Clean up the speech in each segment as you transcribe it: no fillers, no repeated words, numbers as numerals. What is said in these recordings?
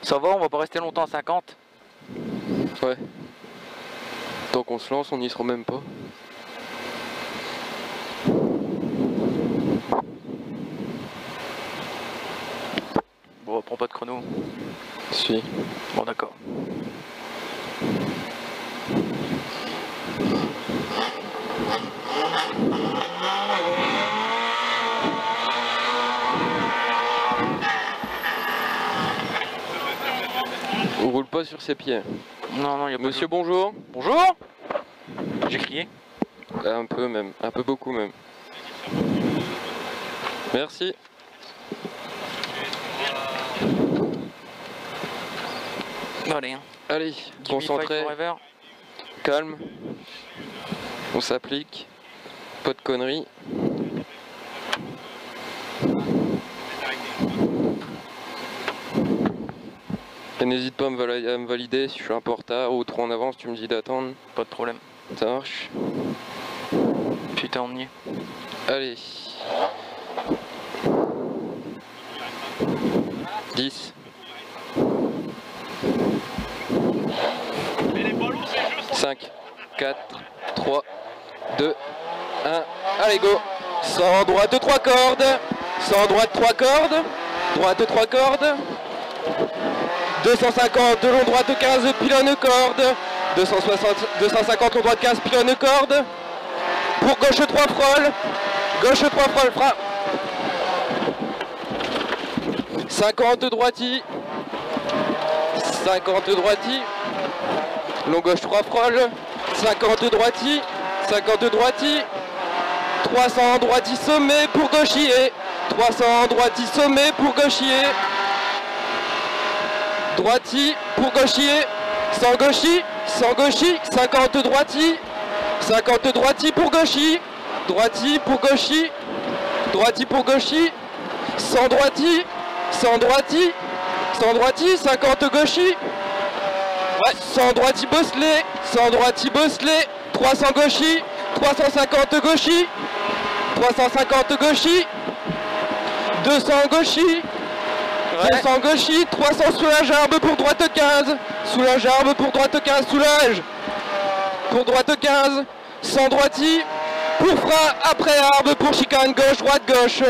Ça va, on va pas rester longtemps à 50. Ouais. Tant qu'on se lance, on n'y sera même pas. Bon, prends pas de chrono. Si. Bon, d'accord. On roule pas sur ses pieds. Non, non, il y a pas de... Monsieur, bonjour. Bonjour. J'ai crié. Un peu même, un peu beaucoup même. Merci. Allez, hein. Allez, concentré, calme. On s'applique. Pas de conneries. Et n'hésite pas à me valider si je suis un peu en retard ou trop en avance, tu me dis d'attendre. Pas de problème. Ça marche. Putain, on y est. Allez. 10. 5, 4, 3, 2, 1. Allez, go. Sans droite 3 cordes. Sans droite 3 cordes. Droite 3 cordes. 250 long droite 15 pylône corde. 250 long droite 15 pylône corde. Pour gauche 3 frôles. Gauche 3 frôles, frappe. 50 droiti. 50 droiti. Long gauche 3 frôles. 50 droiti. 50 droiti. 300 droiti sommet pour gauchier. 300 droiti sommet pour gauchier. Droiti pour gauchier. Sans gauchi. Sans gauchi. 50 droiti. 50 droiti pour gauchi. Droiti pour gauchi. Droiti pour gauchi. Sans droiti. Sans droiti. Sans droiti. 50 gauchi. Ouais. Sans droiti bosselé. Sans droiti bosselé. 300 gauchi. 350 gauchi. 350 gauchi. 200 gauchi. 200 gauchi. 300 soulage arbre pour droite 15. Soulage arbre pour droite 15. Soulage. Pour droite 15. Sans droiti. Pour frein après arbre pour chicane gauche, droite gauche.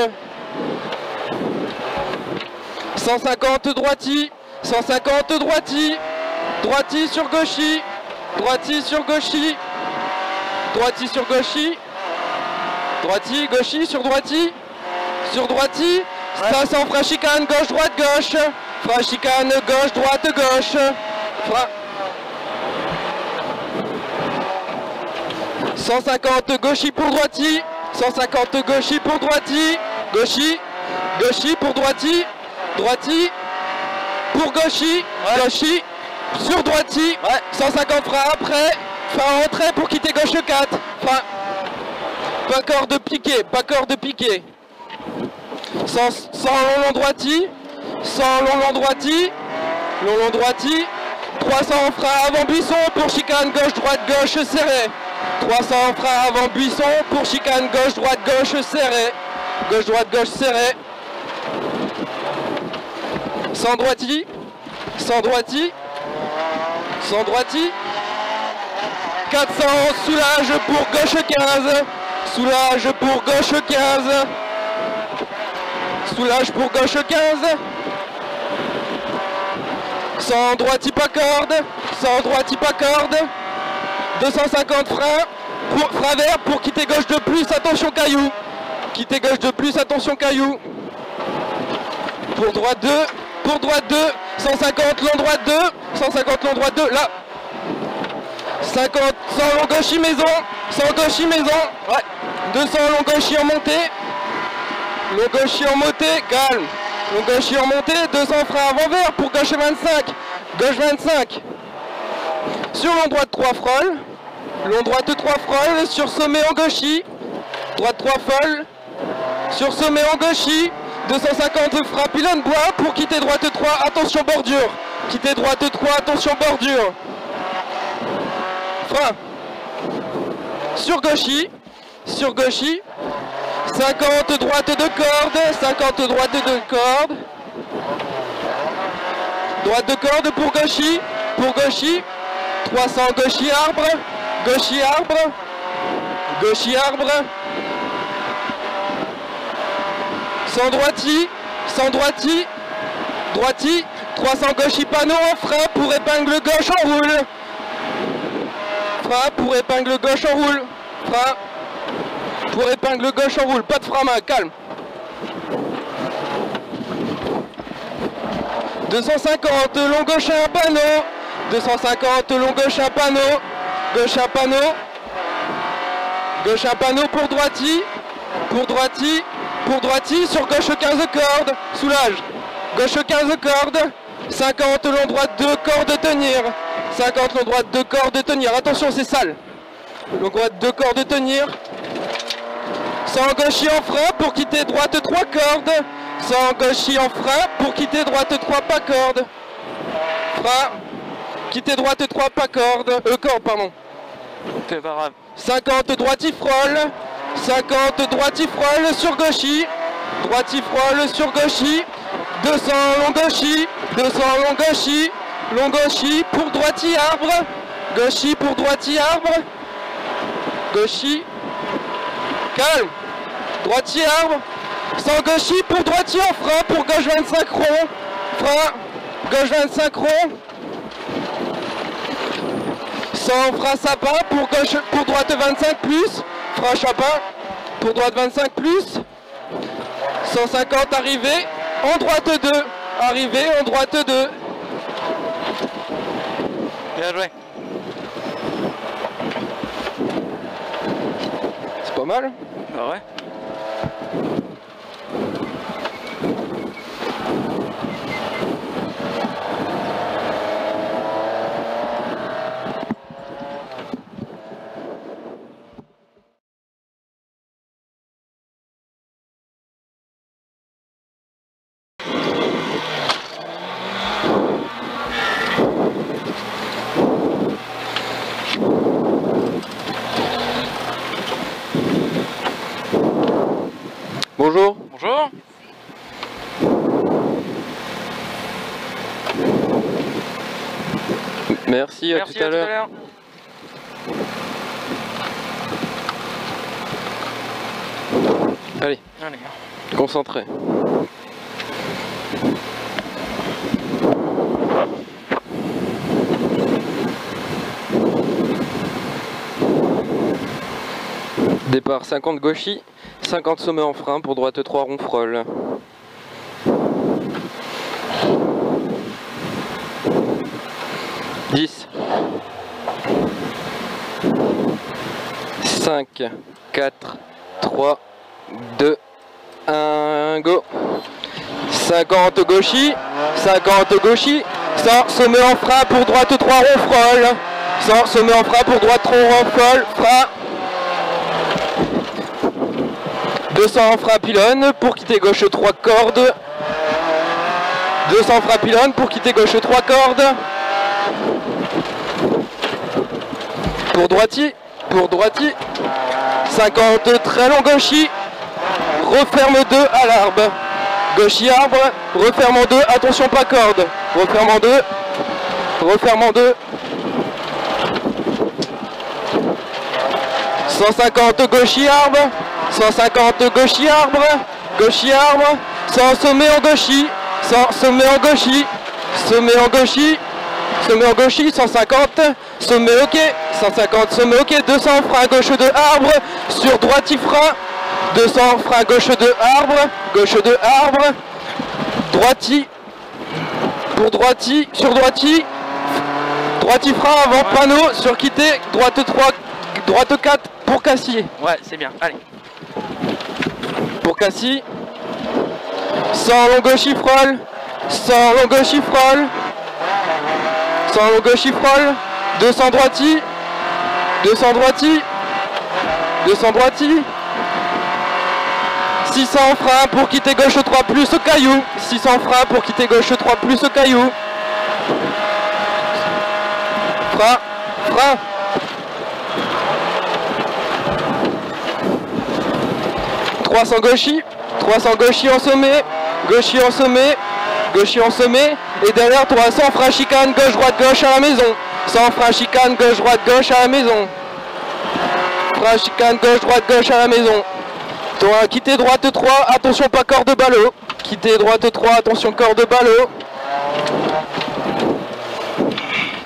150 droiti. 150 droiti. Droiti sur gauchi. Droiti sur gauchi. Droiti sur gauchi. Droiti, gauchi sur droiti. Sur droiti. 500 frein chicane gauche, droite gauche. Frein chicane gauche, droite gauche. Frein. 150 gauchi pour droiti. 150 gauchi pour droiti. Gauchi. Gauchi pour droiti. Droiti. Pour gauchi. Ouais. Gauchi. Sur droiti. Ouais. 150 frein après. Frein entrée pour quitter gauche 4. Frein. Pas corde piqué. Pas corde piqué. 100 long droiti. 100 long droiti. Long droiti. 300 frein avant buisson pour chicane gauche, droite gauche serré. 300 frein avant buisson pour chicane gauche, droite gauche serré. Gauche, droite, gauche serré. Sans droiti. Sans droiti. Sans droiti. 400 soulage pour gauche 15. Soulage pour gauche 15. Soulage pour gauche 15. Sans droiti pas corde. Sans droiti pas corde. 250 freins. Frein vert pour quitter gauche de plus, attention caillou. Quitter gauche de plus, attention caillou. Pour droite 2. Pour droite 2. 150 long droite 2. 150 long droite 2. Là. 50. 100 long gauchi maison. 100 gauchi maison. Ouais. 200 long gauchi en montée. Long gauchi en montée. Calme. Long gauchi en montée. 200 freins avant vert pour gauche 25. Gauche 25. Sur long droite 3 frôles. Long droite 3 frôles. Sur sommet en gauchi. Droite 3 folles. Sur sommet en gauchi. 250 freins pylône bois pour quitter droite 3. Attention bordure. Quitter droite 3. Attention bordure. Frein. Sur gauchi. Sur gauchi. 50 droite de corde. 50 droite de corde. Droite de corde pour gauchy. Pour gauchy. 300 gauchy arbre. Gauchy arbre. Gauchy arbre. 100 droiti. 100 droiti. Droiti. 300 gauchy panneau en frein pour épingle gauche en roule. Frein pour épingle gauche en roule. Frein pour épingle gauche en roule. Pas de frein à main, calme. 250 long gauche un panneau. 250 long gauche un panneau. Gauche un panneau. Gauche un panneau pour droiti. Pour droiti. Pour droiti sur gauche 15 cordes. Soulage. Gauche 15 cordes. 50 long droite 2 cordes tenir. 50 long droite 2 cordes tenir. Attention, c'est sale. Long droite 2 cordes tenir. 100 gauchy en frein pour quitter droite 3 cordes. 100 gauchy en frein pour quitter droite 3 pas cordes. Frein. Quitter droite 3 pas cordes. Corde, pardon. C'est pas grave. 50 droiti frôle. 50 droiti frôle sur gauchy. Droiti frôle sur gauchy. 200 long gauchy. 200 long gauchy. Long gauchy pour droiti arbre. Gauchy pour droiti arbre. Gauchy. Calme. Droiti arbre. 100 gauchy pour droiti en frein pour gauche 25 rond. Frein. Gauche 25 rond. 100 frein sapin pour gauche pour droite 25 plus. Frein chapin pour droite 25 plus. 150 arrivée en droite 2. Arrivée en droite 2. Bien joué. C'est pas mal. Bah ouais. Bonjour. Bonjour. Merci, à Merci, tout à l'heure. Allez, Allez. concentré. Départ 50 gauchy, 50 sommet en frein pour droite 3 rond frôle. « 10, 5, 4, 3, 2, 1, go. 50 gauchy, 50 gauchy, 100 sommet en frein pour droite 3 rond frôle. 100 sommet en frein pour droite 3 rond frôle, frein. 200 frein pylône pour quitter gauche 3 cordes. 200 frein pylône pour quitter gauche 3 cordes. Pour droiti. 50 très long gauchy. Referme 2 à l'arbre. Gauchy arbre. Referme en 2. Attention pas corde. Referme en 2. Referme en 2. 150 gauchy arbre. 150 gauchy arbre. Gauchy arbre. 100 sommet en gauchy. 100 sommet en gauchy. Sommet en gauchy. Sommet en gauchy. 150. Sommet ok. 150 sommet ok. 200 frein gauche de arbre. Sur droiti frein. 200 frein gauche de arbre. Gauche de arbre. Droiti. Pour droiti. Sur droiti. Droiti frein avant panneau. Sur quitté. Droite 3. Droite 4 pour Cassis. Ouais, c'est bien. Allez. Pour Cassis. 100 long gauchy frôle. 100 long gauchy frôle. 100 long gauchy frôle. 200 droiti. 200 droiti. 200 droiti. 600 frein pour quitter gauche 3 plus au caillou. 600 frein pour quitter gauche 3 plus au caillou. Frein. Frein. 300 gauchy. 300 gauchy en sommet. Gauchy en sommet. Gauchis en sommet. Et derrière toi, sans frein chicane, gauche-droite, gauche à la maison. Sans frein chicane, gauche-droite, gauche à la maison. Frein chicane, gauche-droite, gauche à la maison. Toi, quittez droite 3, attention pas corps de ballot. Quittez droite 3, attention corps de ballot.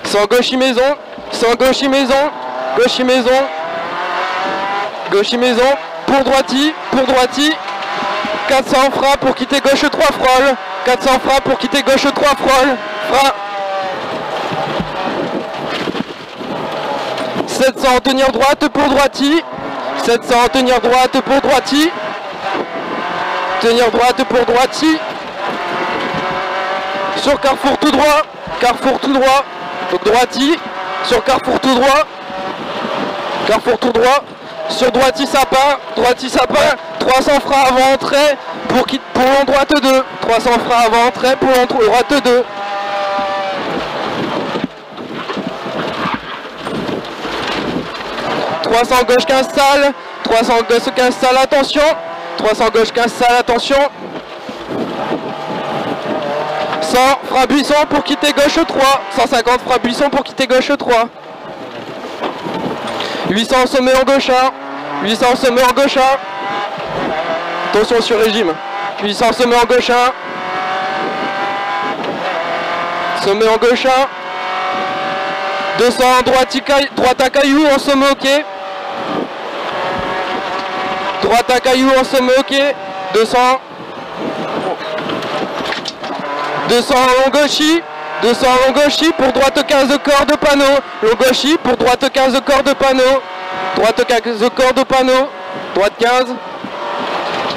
Sans gauchis maison, sans gauchis maison, gauchis maison. Gauchis maison, pour droiti, 400 frein pour quitter gauche 3 frôle, 400 frein pour quitter gauche 3 frôle, frein. 700 tenir droite pour droiti, 700 tenir droite pour droiti, tenir droite pour droiti, sur carrefour tout droit, donc droiti, sur carrefour tout droit, sur droiti sapin, 300 freins avant entrée pour long droite 2, 300 freins avant entrée pour long droite 2. « 300 gauche 15 salles, 300 gauche 15 salles, attention, 300 gauche 15 salles, attention. 100 frein buisson pour quitter gauche 3, 150 frein buisson pour quitter gauche 3. 800 sommet en gauche 1, 800 sommet en gauche 1. Attention sur régime. 800 sommet en gauche 1. Sommet en gauche 1. 200 droite à caillou en sommet ok. Droite à caillou en sommet ok. 200. 200 long gauchis. 200 long gauchis pour droite 15 corps de panneau. Long gauchis pour droite 15 corps de panneau. Droite 15 corps de panneau. Droite 15.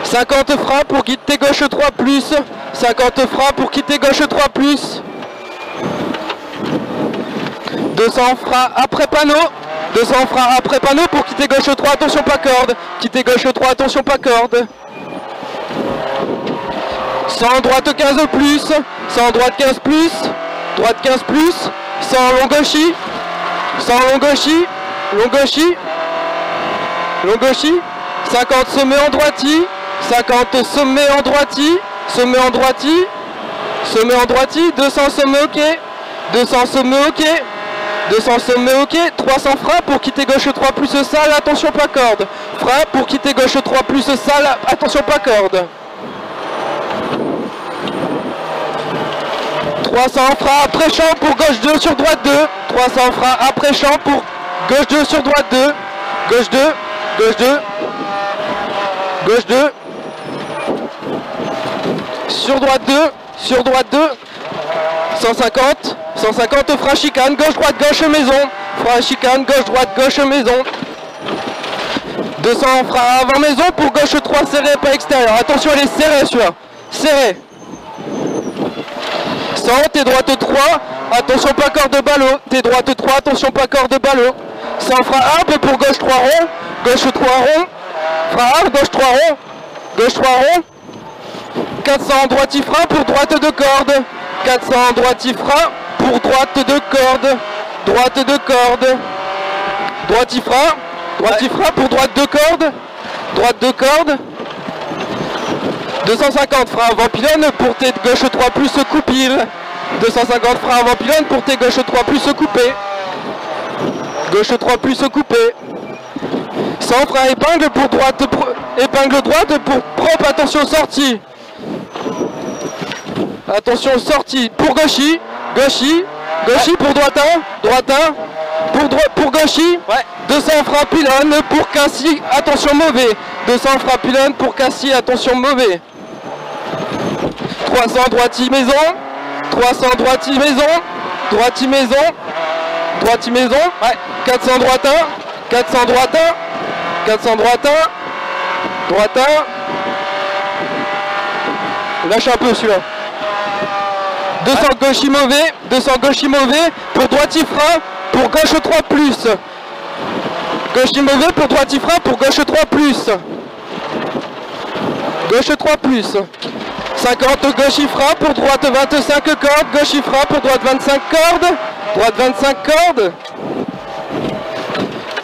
50 freins pour quitter gauche 3 plus. 50 freins pour quitter gauche 3 plus. 200 freins après panneau. 200 freins après panneau pour quitter gauche 3, attention pas corde. Quitter gauche 3, attention pas corde. 100 droite 15 plus. 100 droite 15 plus. Droite 15 plus. 100 long gauchis. 100 long gauchis. Long gauchis. Long gauchis. 50 sommet en droiti. 50 sommet en droiti. Sommet en droiti. Sommet en droiti. 200 sommet ok. 200 sommet ok. 200 sommet ok. 300 freins pour quitter gauche 3 plus salle. Attention pas corde. Frein pour quitter gauche 3 plus salle. Attention pas corde. 300 freins après champ pour gauche 2 sur droite 2. 300 freins après champ pour gauche 2 sur droite 2. Gauche 2. Gauche 2. Gauche 2. Sur droite 2. Sur droite 2. 150. 150 frein chicane. Gauche droite gauche maison. Frein chicane. Gauche droite gauche maison. 200 frein avant maison pour gauche 3 serré pas extérieur. Attention elle est serrée celui-là. Serré. 100, t'es droite 3, attention pas corps de ballot, t'es droite 3, attention pas corps de ballot. 100 frein arbre pour gauche 3 rond, gauche 3 rond, frein arbre, gauche 3 rond, gauche 3 rond. 400 droiti frein pour droite 2 cordes, 400 droiti frein pour droite 2 cordes, droite 2 cordes, droiti frein pour droite 2 cordes, droite 2 cordes. 250 freins avant pylône pour tes gauche 3 plus coupille. 250 freins avant pylône pour tes gauche 3 plus coupé. Gauche 3 plus coupé. 100 freins épingle pour droite, épingle droite pour propre, attention sortie. Attention sortie pour gauchis, gauchis, gauchis pour droite 1, droite 1, pour gauchis. Ouais. 200 freins pylône pour Cassis, attention mauvais. 200 freins pylône pour Cassis, attention mauvais. 300 droiti maison, 300 droiti maison, droiti maison, droiti maison, ouais. 400 droite 1, 400 droite 1, 400 droite 1, droite 1, lâche un peu celui-là. 200 ouais. Gauchis mauvais, 200 gauchis mauvais pour droiti frein pour gauche 3 plus. Gauchis mauvais pour droiti frein pour gauche 3 plus. Gauche 3 plus. 50 gauchis frein pour droite 25 cordes, gauchis frein pour droite 25 cordes, droite 25 cordes.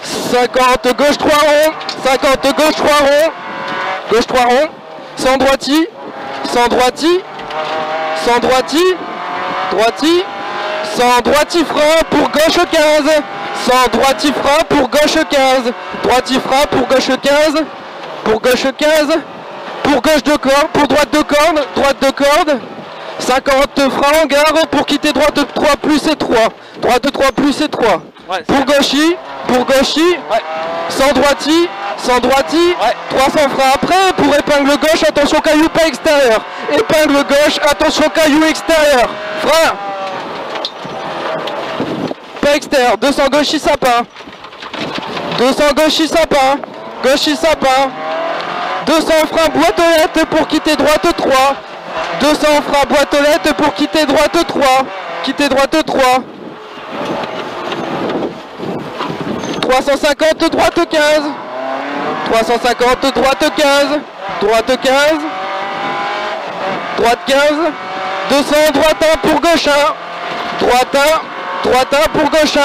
50 gauche 3 rond, 50 gauche 3 rond, gauche 3 rond, 100 droiti, 100 droiti, 100 droiti, droiti, 100 droiti frein pour gauche 15, 100 droiti frein pour gauche 15, droiti frein pour gauche 15, pour gauche 15, pour gauche de corde, pour droite de corde, 50 frein en gare pour quitter droite 3 plus et 3, droite 3 plus et 3, Ouais, pour gauchi, Ouais. 100 droiti, 100 droiti, Ouais. 300 freins après, pour épingle gauche, attention caillou pas extérieur, épingle gauche, attention caillou extérieur, frein, pas extérieur, 200 gauchi sapin, 200 gauchi sapin, 200 freins boîte aux lettres pour quitter droite 3, 200 freins boîte aux lettres pour quitter droite 3, quitter droite 3, 350 droite 15, 350 droite 15, droite 15, droite 15, 200 droite 1 pour gauche 1, droite 1 pour gauche 1,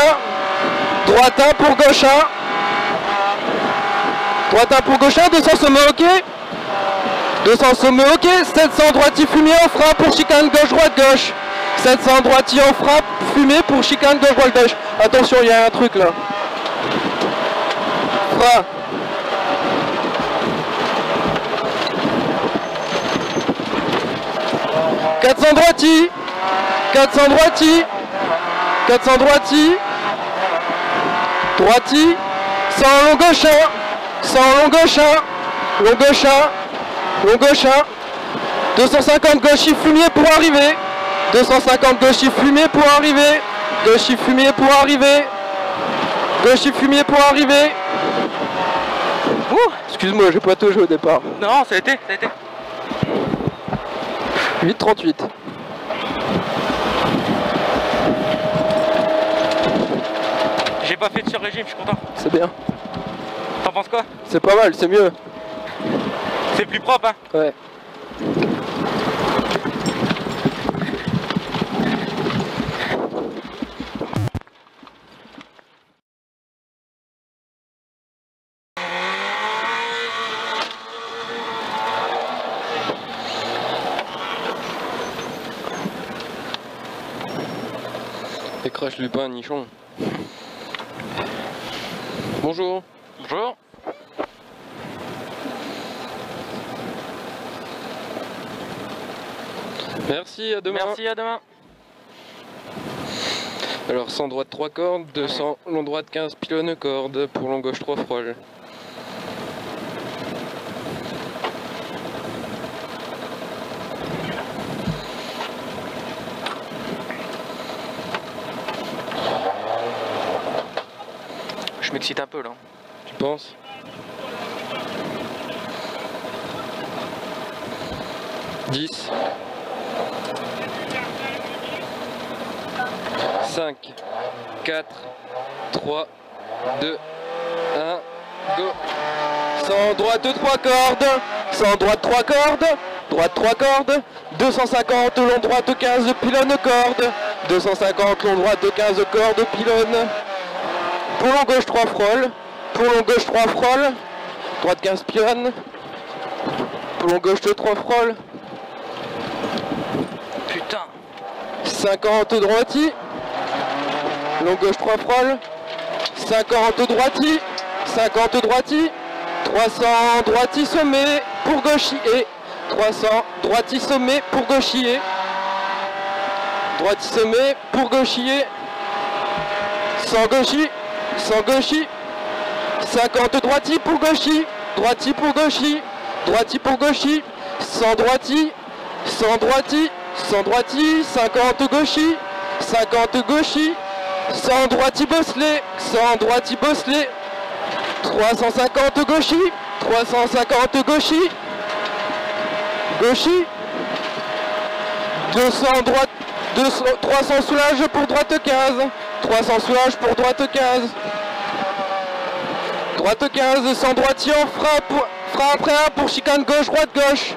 droite 1 pour gauche 1, droite 1 pour gauche 1, 200 sommet ok, 200 sommet ok, 700 droiti fumé en frein pour chicane gauche droite gauche, 700 droiti en frein fumé pour chicane gauche droite gauche, attention il y a un truc là, frein, 400 droiti, 400 droiti, 400 droiti, droiti, 100 long gauche 1, 100 long gauche 1, long gauche 1, long gauche 1, 250 gauchi fumier pour arriver, 250 gauchi fumier pour arriver, gauchi fumier pour arriver, gauchi fumier pour arriver. Excuse-moi, j'ai pas tout joué au départ. Non, ça a été. 8,38. J'ai pas fait de sur-régime, je suis content. C'est bien. T'en penses quoi? C'est pas mal, c'est mieux. C'est plus propre, hein? Ouais. Crache Lupin, nichon. Bonjour. Bonjour. Merci, à demain. Merci, à demain. Alors 100 droite 3 cordes, 200 long droite 15 pylône corde pour long gauche 3 frôles. Je m'excite un peu là. Tu penses? « 10 5 4 3 2 1 go. 100 droite 3 cordes, 100 droite 3 cordes, droite 3 cordes, 250 long droite 15 pylône corde, 250 long droite 15 cordes pylône. Pour long gauche 3 frôles, pour long gauche 3 frôles, droite 15 pylône, pour long gauche 3 frôles, Putain. 50 droiti, long gauche 3 frôles, 50 droiti, 50 droiti, 300 droiti sommet pour gauchier, 300 droiti sommet pour gauchier, droiti sommet pour gauchier, 100 gauchi, 100 gauchi, 50 droiti pour gauchi, droiti pour gauchi, droiti pour gauchi, 100 droiti, 100 droiti, 100 droiti, 50 gauchi, 50 gauchi, 100 droiti bosselé, 100 droiti bosselé, 350 gauchi, 350 gauchi, gauchi, 200 droite, 300 soulage pour droite 15, 300 soulage pour droite 15, droite 15, 100 droitier en frein après 1 pour chicane gauche, droite gauche,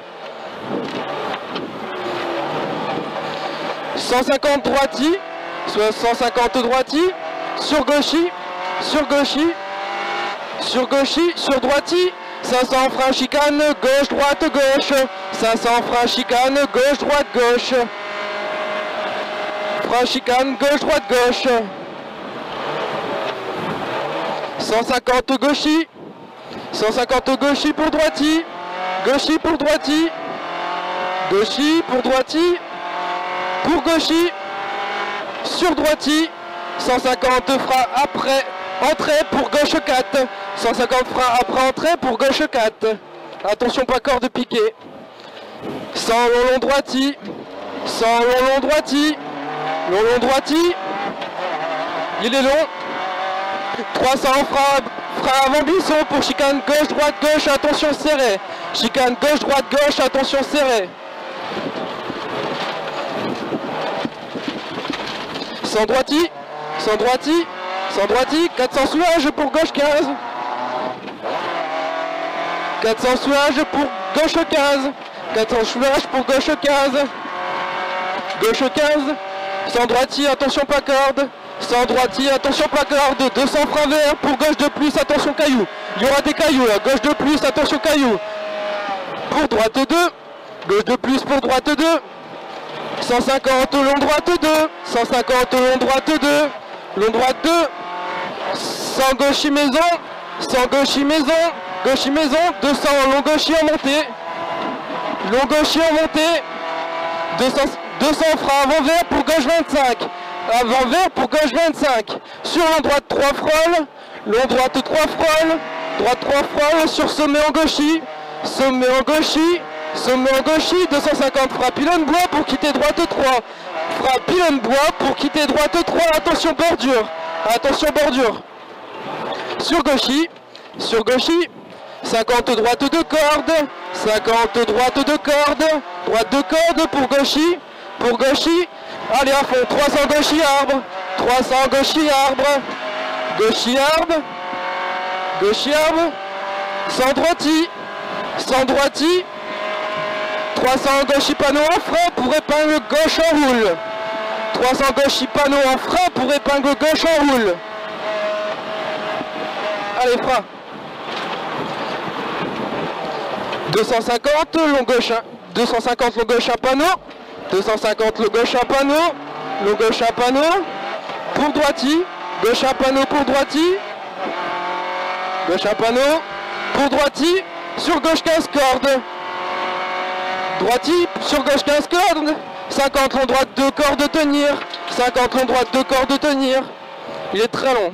150 droiti, 150 droiti, sur gauchi, sur gauchi, sur gauchi, sur droiti, 500 frein chicane, gauche, droite, gauche, 500 frein chicane, gauche, droite, gauche, Frein, chicane, gauche, droite, gauche. 150 gauchis. 150 gauchis pour droiti. Gauchis pour droiti. Gauchis pour droiti. Pour gauchis. Sur droiti. 150 frein après entrée pour gauche 4. 150 frein après entrée pour gauche 4. Attention, pas corde piqué. 100 long droiti. 100 long droiti. Long droiti. Il est long. 300 frein avant buisson pour chicane gauche, droite, gauche, attention serré. Chicane gauche, droite, gauche, attention serré. 100 droiti. 100 droiti. 100 droiti. 400 soulage pour gauche 15. 400 soulage pour gauche 15. 400 soulage pour gauche 15. Gauche 15. 100 droiti, attention pas corde. 100 droiti, attention pas corde. 200 frein vert pour gauche de plus, attention caillou. Il y aura des cailloux là. Gauche de plus, attention caillou. Pour droite 2. Gauche de plus pour droite 2. 150 long droite 2. 150 long droite 2. Long droite 2. 100 gauchis maison. 100 gauchis maison. Gauchis maison. 200 long gauchis en montée. Long gauchis en montée. 200 frein avant vert pour gauche 25. Avant vert pour gauche 25. Sur long droite 3 frôles. Long droite 3 frôles. Droite 3 frôles sur sommet en gauchis. Sommet en gauchis. Sommet en gauchis. 250 frein pylône bois pour quitter droite 3. Frein pylône bois pour quitter droite 3. Attention bordure. Attention bordure. Sur gauchis. Sur gauchis. 50 droite de corde. 50 droite de corde. Droite de corde pour gauchis. Pour gauchis. Allez à fond. 300 gauchis arbre. 300 gauchis arbre. Gauchis arbre. Gauchis arbre. 100 droiti. 100 droiti. 300 gauchis panneau en frein pour épingle gauche en roule. 300 gauchis panneau en frein pour épingle gauche en roule. Allez, frein. 250 long gauche. 250 long gauche à panneau. 250 long gauche à panneau. Long gauche à panneau. Pour droiti. Gauche à panneau pour droiti. Gauche à panneau. Pour droiti. Sur gauche 15 cordes. Droiti sur gauche 15 cordes. 50 long droite 2 cordes de tenir. 50 long droite 2 cordes de tenir. Il est très long.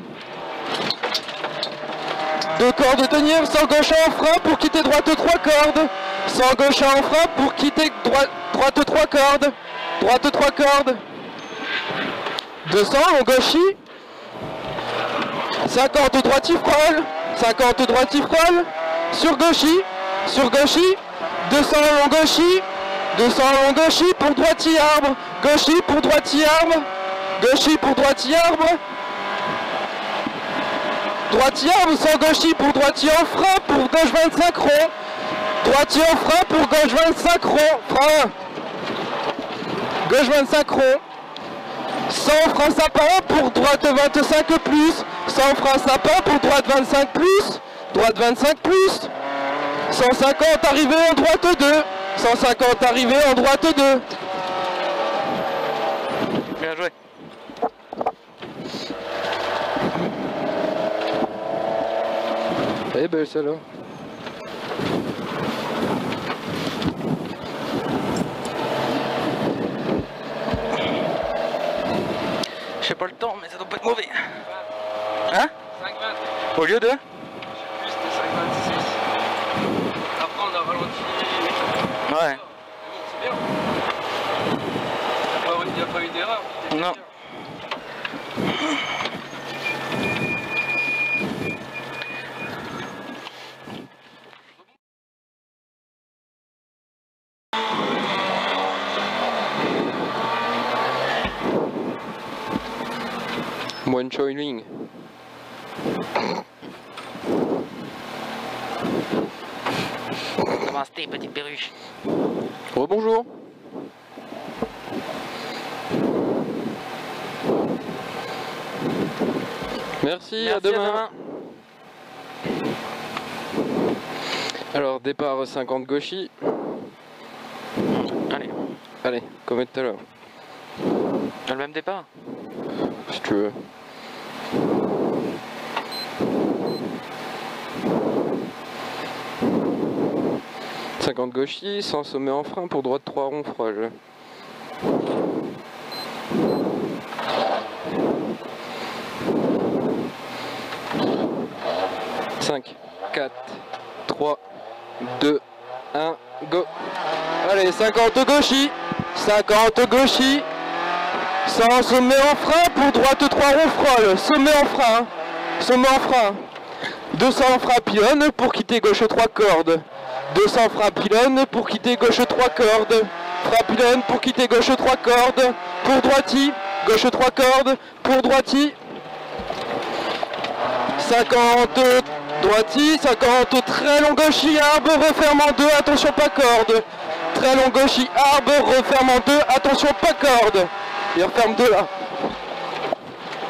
2 cordes de tenir. 100 gauche en frein pour quitter droite 3 cordes. 100 gauche en frein pour quitter droite 3 cordes. Droite 3 cordes. 200 long gauchis. 50 droiti frôle. 50 droiti frôle. Sur gauchis. Sur gauchis. 200 long gauchis. 200 long gauchis pour droiti arbre. Gauchis pour droiti arbre. Gauchis pour droiti arbre. Droiti arbre sans gauchis pour droiti en frein pour gauche 25 rond. Droiti en frein pour gauche 25 rond. Frein. Gauche 25 rond. 100 frein sapin pour droite 25 plus. 100 frein sapin pour droite 25 plus. Droite 25 plus. 150 arrivé en droite 2. 150 arrivé en droite 2. Bien joué. Elle est belle celle-là. Je sais pas le temps, mais ça doit pas être mauvais. Hein? 5,20. Au lieu de? Plus c'était 5,26. Après on a ralenti. Ouais. Mais bon, c'est bien. Il n'y a pas eu d'erreur. Non. One choiling. Namasté, petite perruche. Rebonjour. Merci, à demain. Alors, départ 50 gauchis. Allez. Allez, comme tout à l'heure. Le même départ? Si tu veux. « 50 gauchis, sans sommet en frein pour droite 3 ronds frôle. » 5, 4, 3, 2, 1, go. Allez, 50 gauchis, 50 gauchis, sans sommet en frein pour droite 3 ronds frôle. Sommet en frein, sommet en frein. 200 frein pylône pour quitter gauche 3 cordes. 200 frein pylône pour quitter gauche 3 cordes. Frein pylône pour quitter gauche 3 cordes. Pour droiti, gauche 3 cordes. Pour droiti. 50 droiti, 50 très long gauchis, arbre, referme en 2, attention pas corde. Très long gauchis, arbre, referme en 2, attention pas corde. Il referme 2 là.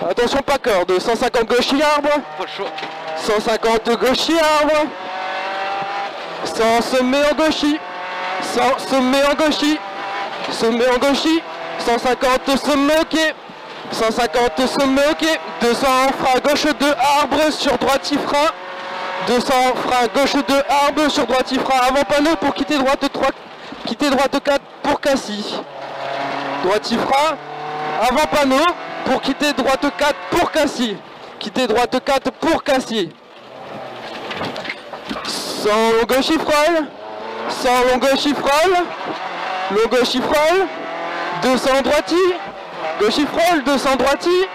Attention pas corde, 150 gauchis, arbre. Pas le choix. 150 gauchis, arbre. 100 semé en gauchis. 100 semé en gauchis. Semé en gauchis. 150 semé ok. 150 semé ok. 200 frein gauche 2 arbre sur droiti frein. 200 frein gauche 2 arbre sur droiti frein avant panneau pour quitter droite 3. Quitter droite 4 pour cassis. Droiti frein avant panneau pour quitter droite 4 pour cassis. Quitter droite 4 pour cassis. 100 long gauchis frôle. 100 long gauchis frôle. Long gauchis frôle. 200 droiti. Gauchis frôle. 200 droiti.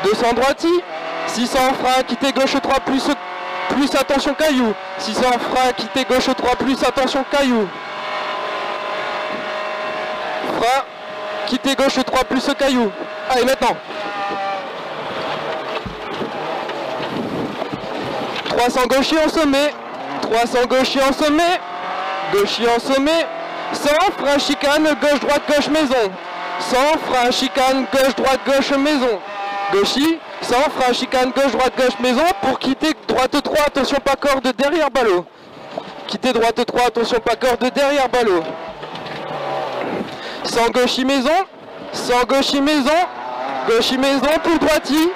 200 droiti. 600 frein quitter gauche 3 plus attention caillou. 600 frein quitter gauche 3 plus attention caillou. Frein quitter gauche 3 plus caillou. Allez maintenant. 300 gauchis en sommet. 300 gauchis en sommet. Gauchis en sommet. 100 frein chicane gauche droite gauche maison. 100 frein chicane gauche droite gauche maison. Gauchis. 100 frein chicane gauche droite gauche maison pour quitter droite 3 attention pas corde derrière ballot. Quitter droite 3 attention pas corde derrière ballot. 100 gauchis maison. 100 gauchis maison. Gauchis maison pour droiti.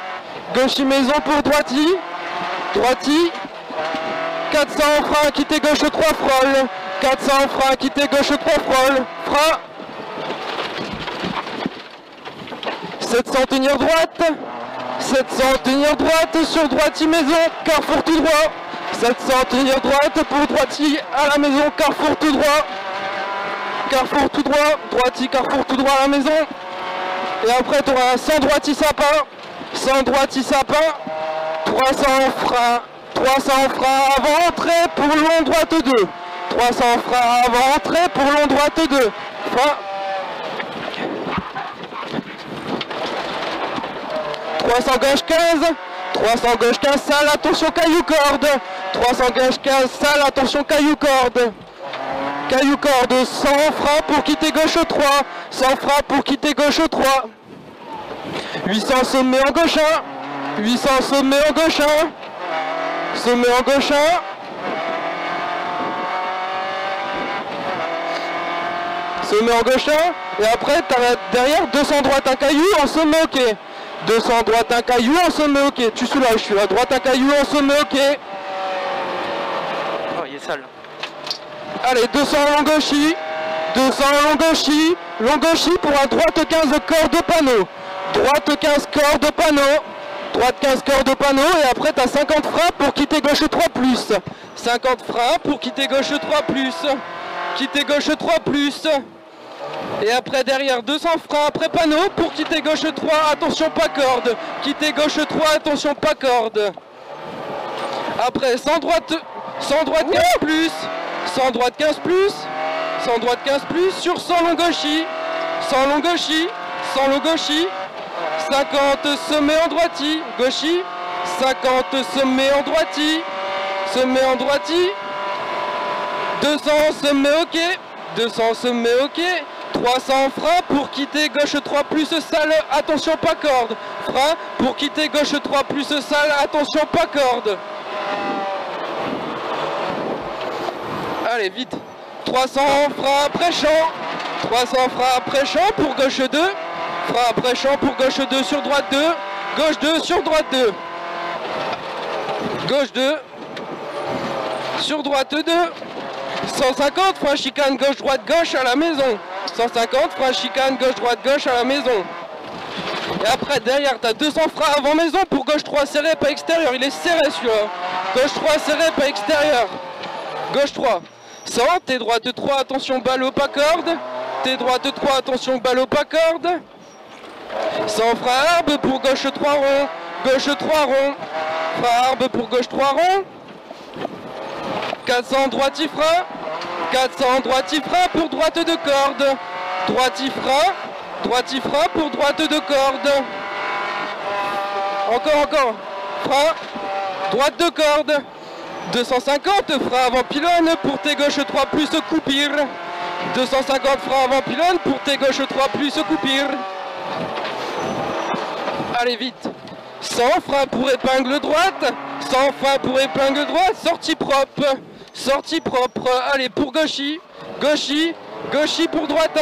Gauchis maison pour droiti. Droiti. 400 frein quitter gauche 3 frôle. 400 frein quitter gauche 3 frôle. Frein. 700 tenir droite. 700 tenir droite sur droiti maison. Carrefour tout droit. 700 tenir droite pour droiti à la maison. Carrefour tout droit. Carrefour tout droit. Droiti carrefour tout droit à la maison. Et après tu auras 100 droiti sapin. 100 droiti sapin. 300 frein. 300 frein avant entrée pour long droite 2. 300 frein avant entrée pour long droite 2. Frein. 300 gauche 15. 300 gauche 15 salle, attention caillou corde. 300 gauche 15 salle, attention caillou corde. Caillou corde, 100 frein pour quitter gauche 3. 100 frein pour quitter gauche 3. 800 sommet en gauche 1. 800 sommet en gauche 1. Sommet en gauche 1. Sommet en gauche 1. Et après, tu as derrière 200 droite un caillou en sommet ok. 200 droite un caillou en sommet ok. Tu soulages, je suis là. Droite un caillou en sommet ok. Oh, il est sale. Allez, 200 long gauchis. 200 long gauchis. Long gauchis pour un droite 15 corps de panneau. Droite 15 corps de panneau. Droite 15 corps de panneau et après tu as 50 freins pour quitter gauche 3 plus. 50 freins pour quitter gauche 3 plus. Quitter gauche 3 plus. Et après derrière 200 freins après panneau pour quitter gauche 3, attention pas corde. Quitter gauche 3, attention pas corde. Après 100 droite 15 plus. 100 droite 15 plus. 100 droite 15 plus sur 100 long gauchis. 100 long gauchis. 100 long gauchis. 50 semé en droiti, gauchis, 50 semé en droiti, semé en droiti, 200 semé ok, 200 semé ok, 300 frein pour quitter gauche 3 plus salle, attention pas corde, frein pour quitter gauche 3 plus salle, attention pas corde. Allez vite, 300 frein après champ, 300 frein après champ pour gauche 2. Frein après champ pour gauche 2 sur droite 2. Gauche 2 sur droite 2. Gauche 2 sur droite 2. 150, frein chicane gauche droite gauche à la maison. 150, frein chicane gauche droite gauche à la maison. Et après derrière tu as 200 freins avant maison pour gauche 3 serré pas extérieur. Il est serré celui-là. Gauche 3 serré pas extérieur. Gauche 3. 100, T droite 3, attention ballot pas corde. T droite 3, attention ballot pas corde. 100 frein arbre pour gauche 3 rond. Gauche 3 rond. Frein arbre pour gauche 3 rond. 400 droiti frein. 400 droiti frein pour droite de corde. Droiti frein. Droiti frein pour droite de corde. Encore. Frein. Droite de corde. 250 frein avant pylône pour T gauche 3 plus coupir. 250 frein avant pylône pour T gauche 3 plus coupir. Allez vite. 100 frein pour épingle droite. 100 frein pour épingle droite. Sortie propre. Sortie propre. Allez pour gauchy. Gauchy. Gauchy pour droite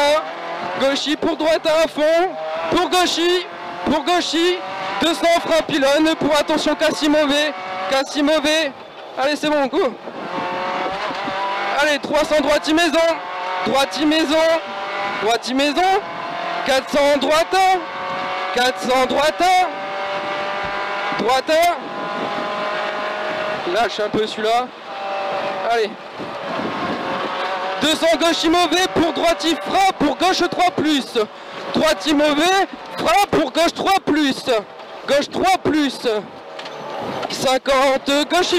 1. Gauchy pour droite 1 à fond. Pour gauchy. Pour gauchy. 200 frein pylône pour attention Cassis mauvais. Cassis mauvais. Allez c'est bon, go. Allez 300 droiti maison. Droiti maison. Droiti maison. 400 droite 1. 400 droite 1. Droite 1. Lâche un peu celui-là. Allez. 200 gauche mauvais pour droiti frein pour gauche 3 plus. Droiti mauvais, frein pour gauche 3 plus. Gauche 3 plus. 50 gauche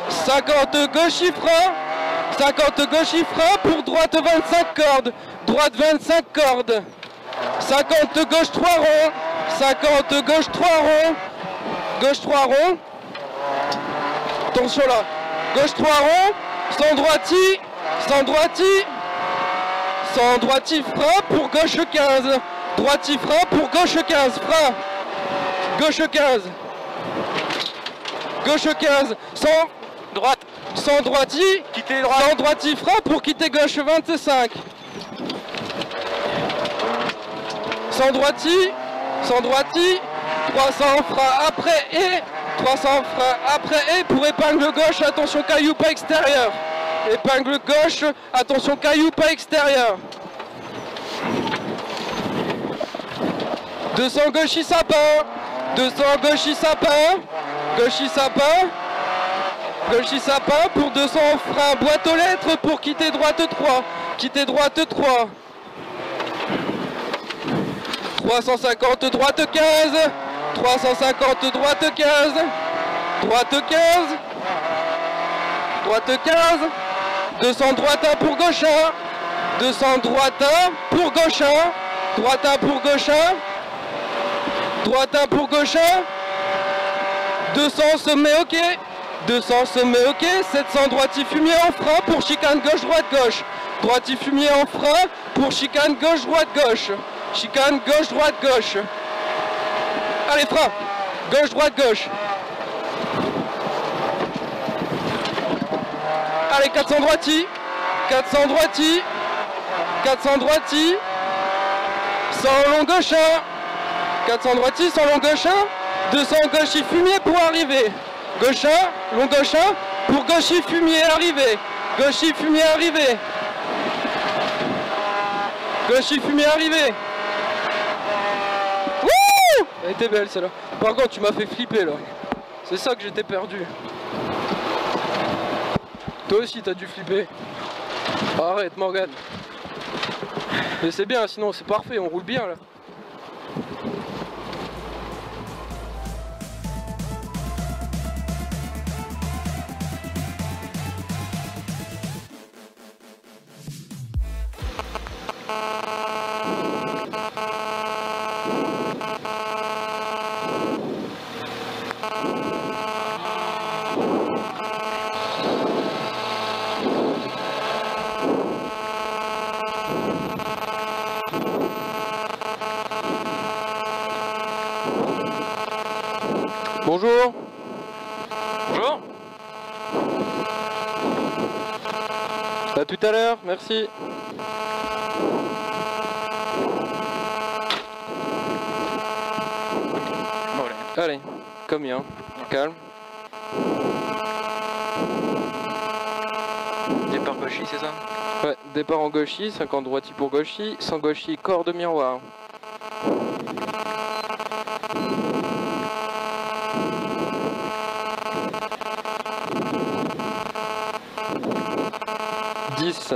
50 gauche frein. 50 gauche frein pour droite 25 cordes. Droite 25 cordes. 50 gauche 3 rond. 50 gauche 3 rond. Gauche 3 rond. Attention là. Gauche 3 rond. Sans droiti. Sans droiti. Sans droiti frein pour gauche 15. Droiti frein pour gauche 15. Frein. Gauche 15. Gauche 15. Sans Droite. sans droiti. Quittez droite. Sans droiti frein pour quitter gauche 25. Sans droiti. Sans droiti. 300 frein après et 300 frein après et pour épingle gauche, attention caillou pas extérieur. Épingle gauche, attention caillou pas extérieur. 200 gauchy sapin. 200 gauchy sapin. Gauchy sapin. Gauchy sapin pour 200 frein boîte aux lettres pour quitter droite 3. Quitter droite 3. 350 droite 15. 350 droite 15. Droite 15. Droite 15. 200 droite 1 pour gauche 1. 200 droite 1 pour gauche 1. Droite 1 pour gauche 1. Droite 1 pour gauche 1. 200 sommet ok. 200 sommet ok. 700 droiti fumier en frein pour chicane gauche droite gauche. Droiti fumier en frein pour chicane gauche droite gauche. Chicane gauche droite gauche. Allez frein. Gauche droite gauche. Allez 400 droiti. 400 droiti. 400 droiti. 100 long gauche 1. 400 droiti, 100 long gauche 1. 200 gauchy fumier pour arriver. Gauche 1, long gauche 1. Pour gauchy fumier arrivé. Gauchy fumier arrivé. Gauchy fumier arrivé. Wouh! Elle était belle celle-là. Par contre tu m'as fait flipper là. C'est ça que j'étais perdu. Toi aussi t'as dû flipper. Arrête Morgane. Mais c'est bien, sinon c'est parfait, on roule bien là. Bonjour. Bonjour. À tout à l'heure, merci. Allez, comme bien, calme. Départ gauchis, c'est ça? Ouais, départ en gauchis, 50 droiti pour gauchis, sans gauchis, corps de miroir. Dix.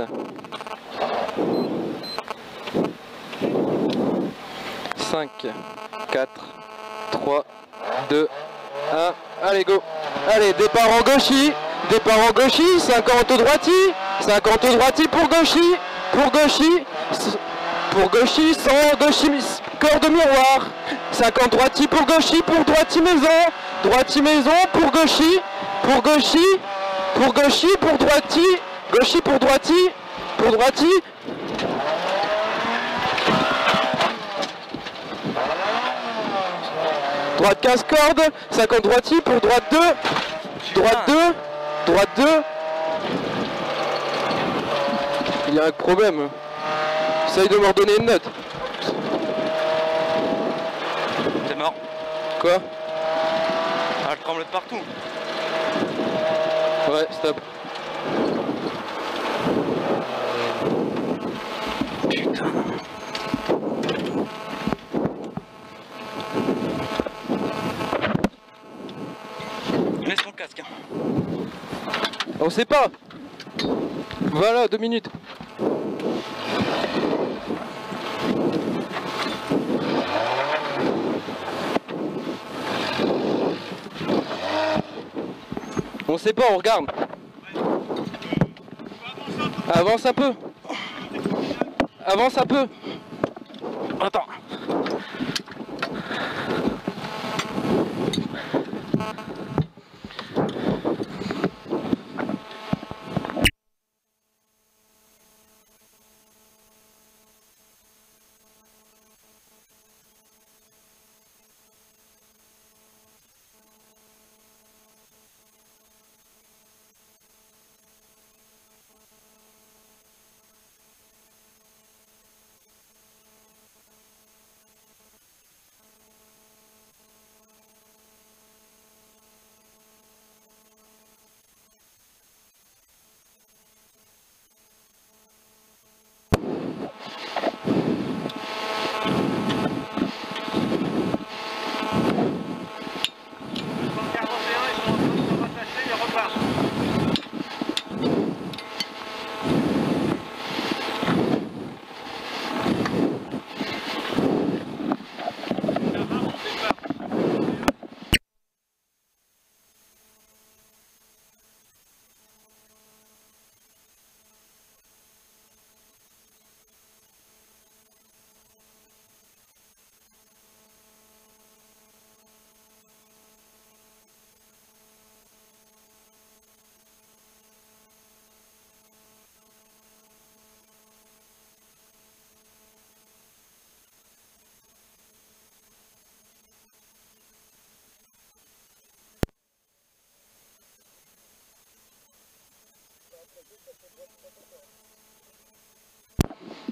5, 4, 3, 2, 1, allez go. Allez, départ en gauchis, 50 droiti, 50 droiti pour gauchis, sans gauchis, corps de miroir, 50 droiti pour gauchis maison, pour gauchis, pour droiti, gauchis pour droiti, droite 15 cordes, 50 droiti pour droite 2, droite 2. Il y a un problème. Essaye de me redonner une note. T'es mort. Quoi? Ah, elle tremble de partout. Ouais, stop. Putain. Laisse ton casque. On sait pas. Voilà, 2 minutes. On sait pas, on regarde. Avance un peu. Avance un peu. Attends.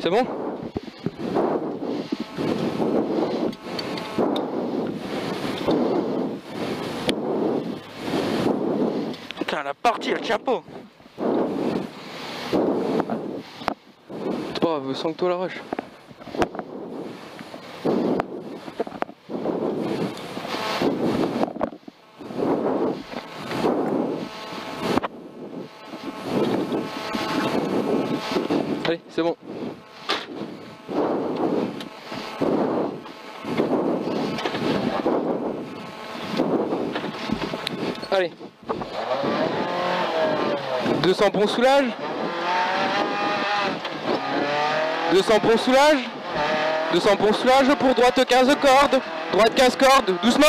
C'est bon? Putain, la partie, elle tient pas. C'est pas grave, sens que toi la rush. Allez, c'est bon. Allez. 200 bons soulage. 200 bons soulage. 200 bons soulage pour droite 15 cordes. Droite 15 cordes, doucement.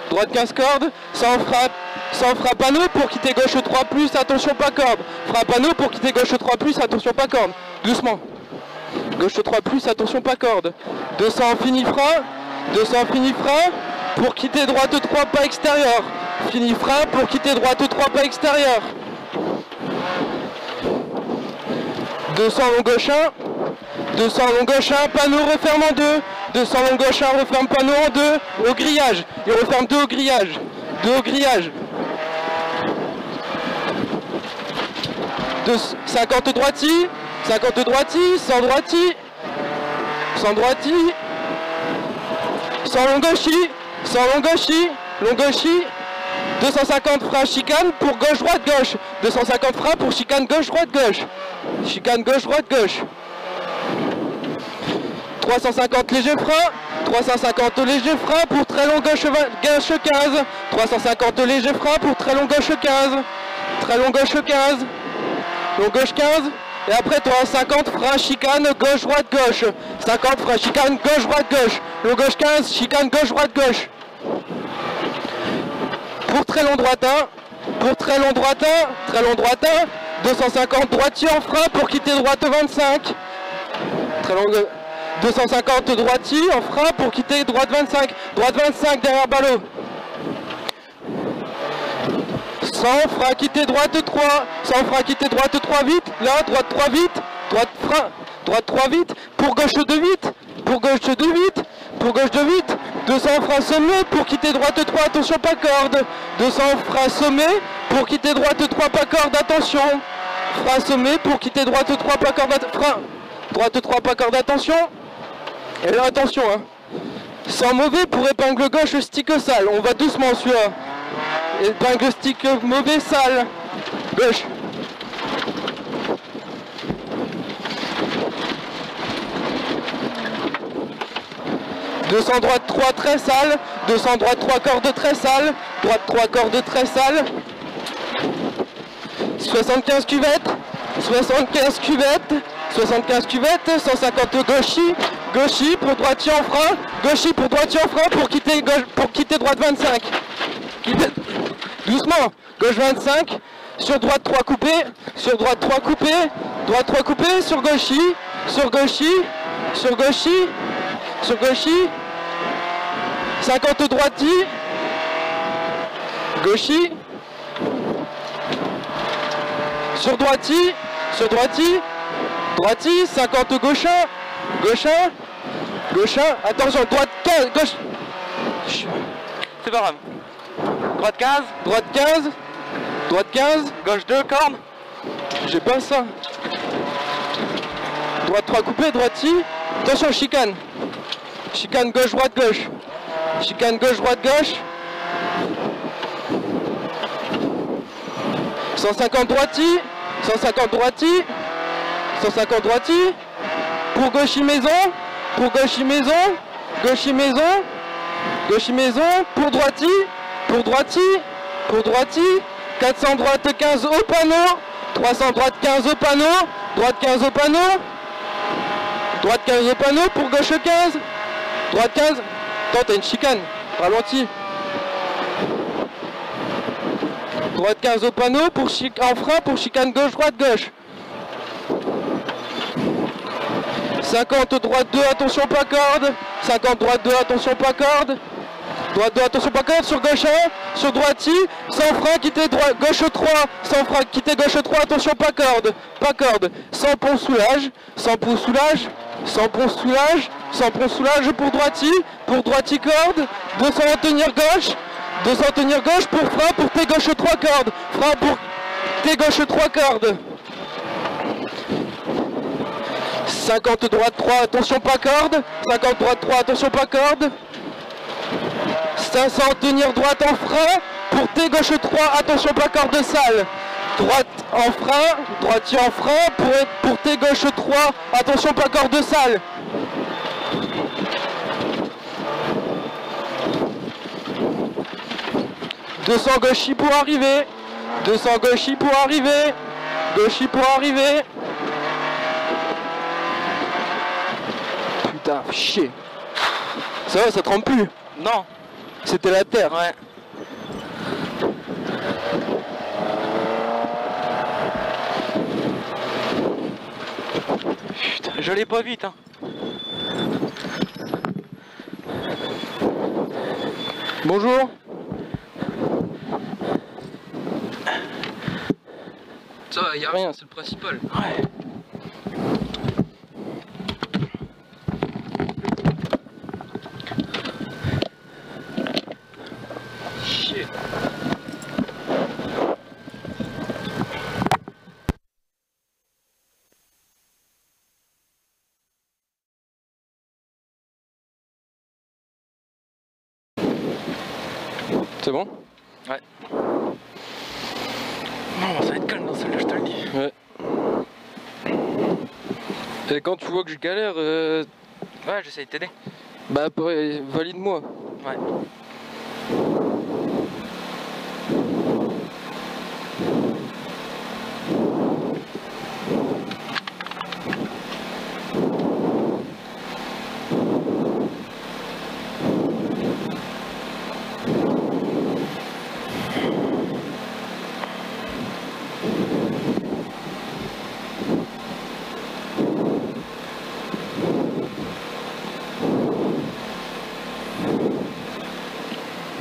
Droite 15 cordes, sans frappe à nous pour quitter gauche 3+, attention pas corde. Frappe à nous pour quitter gauche 3+, attention pas corde. Doucement. Gauche 3+, attention pas corde. 200 fini frein. 200 fini frein pour quitter droite 3 pas extérieur. Fini frein pour quitter droite 3 pas extérieur. 200 long gauche 1. 200 long gauche 1, panneau referme en 2. 200 long gauche 1, referme panneau en 2. Au grillage. Il referme 2 au grillage. 2 au grillage. 50 droiti. 50 droiti. 100 droiti. 100 droiti. 100 long gauchi. 100 long gauchi. Long gauchi. 250 frein chicane pour gauche droite gauche. 250 frein pour chicane gauche droite gauche. Chicane gauche droite gauche. 350 léger frein. 350 léger frein pour très long gauche 15. 350 léger frein pour très long gauche 15. Très long gauche 15. Long gauche 15. Et après 350 frein chicane gauche droite gauche. 50 frein chicane gauche droite gauche. Long gauche 15 chicane gauche droite gauche. Pour très long droitin, pour très long droitin, 250 droitier en frein pour quitter droite 25. Très long, 250 droitier en frein pour quitter droite 25. Droite 25 derrière ballot. 100 frein quitter droite 3. 100 frein quitter droite 3 vite. Là, droite 3 vite. Droite frein. Droite 3 vite. Pour gauche 2 vite. Pour gauche 2 vite. Pour gauche 2 vite. 200 frein sommet pour quitter droite 3, attention pas corde. 200 frein sommet pour quitter droite 3, pas corde, attention. Frein sommet pour quitter droite 3, pas corde, frein. Droite 3, pas corde, attention. Et là attention hein. Sans mauvais pour épingle gauche, stick sale. On va doucement celui-là. Épingle stick mauvais, sale. Gauche. « 200 droite 3 très sale, 200 droite 3 cordes très sale, droite 3 cordes très sale, 75 cuvettes, 75 cuvettes, 75 cuvettes, 150 gauchi, gauchi pour droitier en frein, gauchi pour droitier en frein pour quitter droite 25. Doucement, gauche 25, sur droite 3 coupé, sur droite 3 coupé, droite 3 coupé, sur gauchi, sur gauchi, sur gauchi, sur gauchi, 50 droiti, gauchi, sur droiti, droiti, 50 gauchin, gauchin, gauchin, attention, droite 15, gauche, C'est pas grave. Droite 15, droite 15, droite 15, gauche 2, corne. j'ai pas ça, droite 3 coupé, droiti, attention, chicane. Chicane gauche, droite, gauche. Chicane gauche, droite, gauche. 150 droiti. 150 droiti. 150 droiti. Pour gauchi maison. Pour gauchi maison. Gauchi maison. Gauchi maison. Pour droiti. Pour droiti. Pour droiti. 400 droite 15 au panneau. 300 droite 15 au panneau. Droite 15 au panneau. Droite 15 au panneau. Pour gauche 15. Droite 15, attends, t'as une chicane, ralenti. Droite 15 au panneau, pour en frein, pour chicane gauche, droite, gauche. 50 droite 2, attention pas corde. 50 droite 2, attention pas corde. Droite 2, attention pas corde, sur gauche 1, sur droiti, sans frein, quitter gauche 3, sans frein, quitter gauche 3, attention pas corde, sans pont soulage, sans pont soulage, sans pont soulage, sans pont soulage pour droiti corde, 200 tenir gauche, 200 tenir gauche pour frein, pour T gauche 3 cordes, frein pour T gauche 3 cordes. 50 droite 3, attention pas corde, 50 droite 3, attention pas corde. 500 tenir droite en frein, pour T gauche 3, attention pas corde sale. Droite en frein, droitier en frein, pour T gauche 3, attention pas corde sale. « 200 gauchi pour arriver, 200 gauchi pour arriver, gauchi pour arriver. » Putain, chier. Ça va, ça trempe plus. Non. C'était la terre. Ouais. Putain, je l'ai pas vite hein. Bonjour. Ça va, y a rien, c'est le principal. Ouais. C'est bon? Ouais. Non, ça va être calme dans celle-là, je te le dis. Ouais. Et quand tu vois que je galère, Ouais, j'essaye de t'aider. bah valide-moi. Ouais.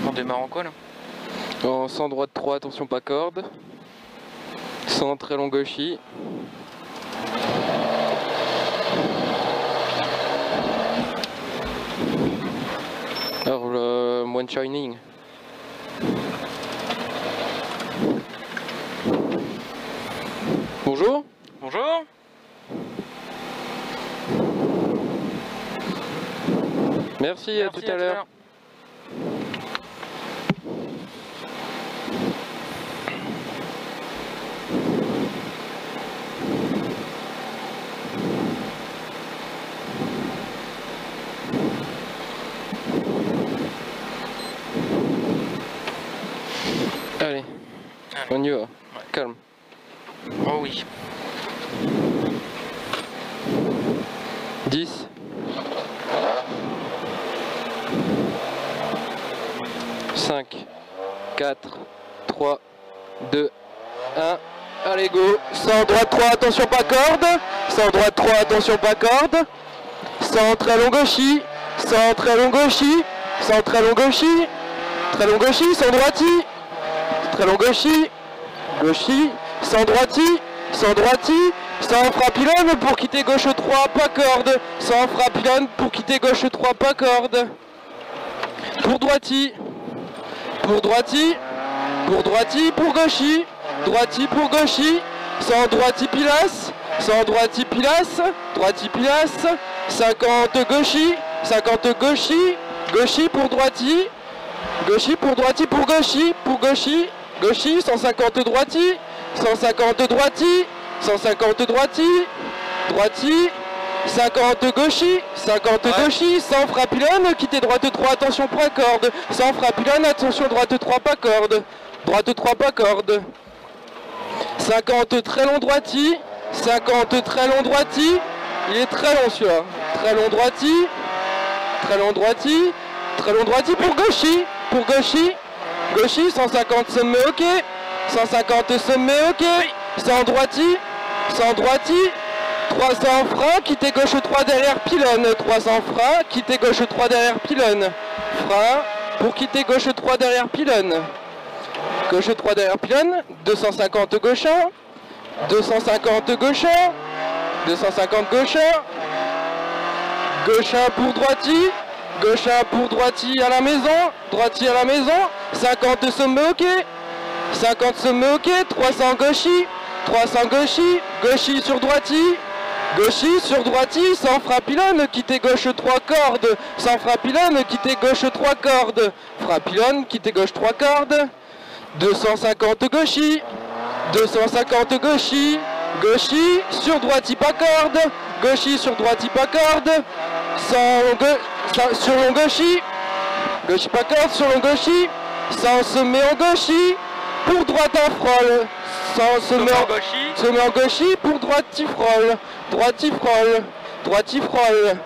On démarre en quoi là? En 100 droite 3, attention pas corde. 100 très long gauchis. Alors le One Shining. Bonjour. Bonjour. Merci, à tout à l'heure. Allez, on y va. Calme. Oh oui. 10. 5, 4, 3, 2, 1. Allez, go. 100 droite 3, attention pas corde. 100 droite 3, attention pas corde. 100 très long gauchis. 100 très long gauchis. 100 très long gauchis. Très long gauchis, 100 droiti. Très long gauchis. Gauchis. 100 droiti. 100 droiti. 100 frappilonne pour quitter gauche 3, pas corde. 100 frappilonne pour quitter gauche 3, pas corde. Pour droiti. Pour droiti. Pour droiti, pour gauchis. Droiti pour gauchis. 100 droiti pilas. 100 droiti pilas. Droiti pilas. 50 gauchis. 50 gauchis. Gauchis pour droiti. Gauchis pour droiti pour gauchis. Pour gauchis. Gauchis. 150 droiti. 150 droiti. 150 droiti. Droiti. 50 gauchis. 50 gauchis. 100 frappilonne. Quittez droite 3. Attention pas corde. 100 frappilonne. Attention droite 3 pas corde. Droite 3 pas corde. 50 très long droiti. 50 très long droiti. Il est très long celui-là. Très long droiti. Très long droiti. Très long droiti pour gauchis. Pour gauchis. Gauchis. 150 sommet ok. 150 sommet ok. 100 droiti. 100 droiti. 300 frein. Quittez gauche 3 derrière pylône. 300 frein. Quittez gauche 3 derrière pylône. Frein. Pour quitter gauche 3 derrière pylône. Gauche 3 derrière pylône. 250 gauchin. 250 gauchin. 250 gauchin. Gauchin pour droiti. Gauchin pour droiti à la maison. Droiti à la maison. 50 sommet ok. 50 sommet ok. 300 gauchis. 300 gauchis. Gauchis sur droiti. Gauchis sur droiti. 100 frappilonne. Quittez gauche 3 cordes. 100 frappilonne. Quittez gauche 3 cordes. Frappilonne. Quittez gauche 3 cordes. 250 gauchis. 250 gauchis. Gauchis sur droiti pas corde. Gauchis sur droiti pas corde. 100 sur long gauchis. Gauchis pas corde sur long gauchis. 100 sommet en gauchis. Pour droite en frôle. 100 sommet en gauchis. Sommet en gauchis pour droiti frôle. Droiti frôle. Droiti frôle.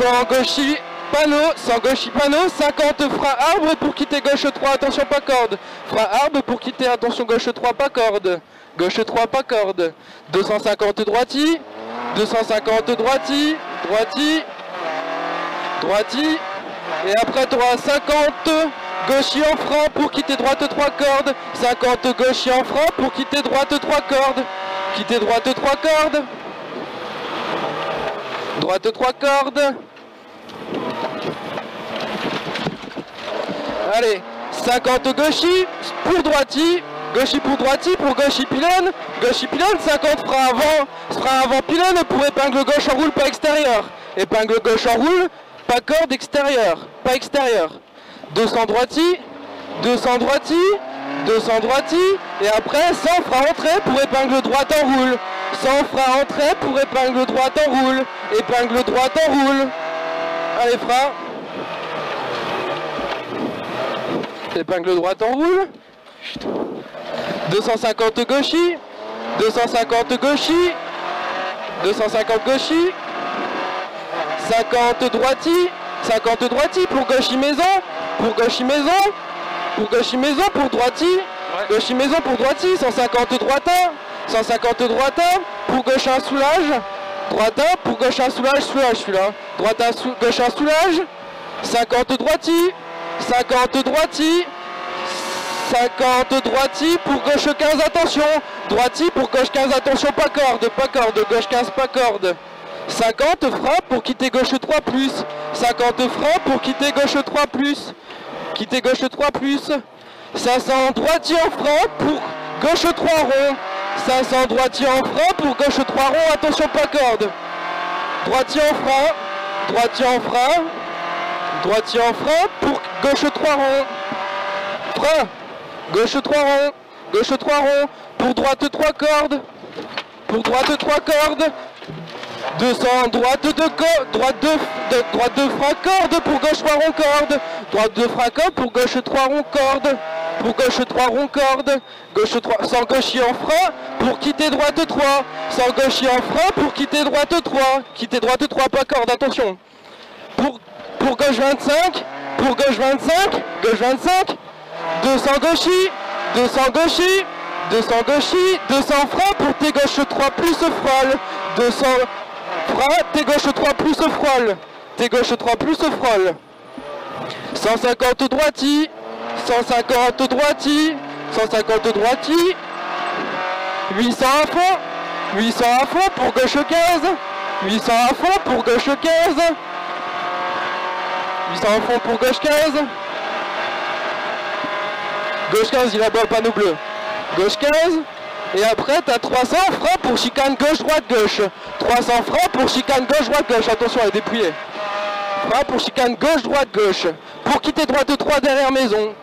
100 gauchis. Panneau, 100 gauchis panneau, 50 frein arbre pour quitter gauche 3, attention pas corde. Frein arbre pour quitter, attention gauche 3, pas corde. Gauche 3, pas corde. 250 droiti. 250 droiti. Droiti. Droiti. Et après tu auras 50 gauchis en frein pour quitter droite 3 cordes. 50 gauchis en frein pour quitter droite 3 cordes. Quitter droite 3 cordes. Droite 3 cordes. Allez, 50 gauchis pour droiti. Gauchis pour droiti pour gauchis pylône. Gauchis pylône, 50 frein avant pylône pour épingle gauche en roule, pas extérieur. Épingle gauche en roule, pas corde extérieure, pas extérieur. 200 droiti. 200 droiti, 200 droiti, et après 100 frein entrée pour épingle droite en roule. 100 frein entrée pour épingle droite en roule. Épingle droite en roule. Allez, frein. Épingle droite en roule. 250 gauchis. 250 gauchis. 250 gauchis. 50 droiti. 50 droiti pour gauchis maison. Pour gauchis maison. Pour gauchis maison pour droiti. Gauchis maison pour droiti. 150 droitin. 150 droitin. Pour gauche un soulage. Droitin pour gauche un soulage. Soulage celui-là. Droitin gauche un soulage. 50 droiti. 50 droiti. 50 droiti pour gauche 15, attention. Droiti pour gauche 15, attention, pas corde, gauche 15, pas corde. 50 frein pour quitter gauche 3 plus. 50 frein pour quitter gauche 3 plus. Quitter gauche 3 plus. 500 droiti en frein pour gauche 3 rond. 500 droiti en frein pour gauche 3 rond, attention, pas corde. Droiti en frein. Droiti en frein. Droiti en frein pour gauche 3 rond. Frein. Gauche 3 rond, gauche 3 rond, pour droite 3 cordes, pour droite 3 cordes, 200, droite 2 frein corde, pour gauche 3 rond corde, droite 2 frein corde, pour gauche 3 rond corde, pour gauche 3 rond corde, gauche 3, sans gauchis en frein, pour quitter droite 3, sans gauchis en frein, pour quitter droite 3, quitter droite 3, pas corde, attention, pour gauche 25, pour gauche 25, gauche 25, 200 gauchis, 200 gauchis, 200 gauchis, 200 frein pour T gauche 3 plus frôle, 200 frein, T gauche 3 plus frôle, T gauche 3 plus frôle, 150 droiti, 150 droiti, 150 droiti, 800 à fond, 800 à fond pour gauche 15, 800 à fond pour gauche 15, 800 à fond pour gauche 15, gauche 15, il a le panneau bleu. Gauche 15. Et après, tu as 300 freins pour chicane gauche, droite, gauche. 300 freins pour chicane gauche, droite, gauche. Attention, elle est dépouillée. Frein pour chicane gauche, droite, gauche. Pour quitter droite 3 derrière maison.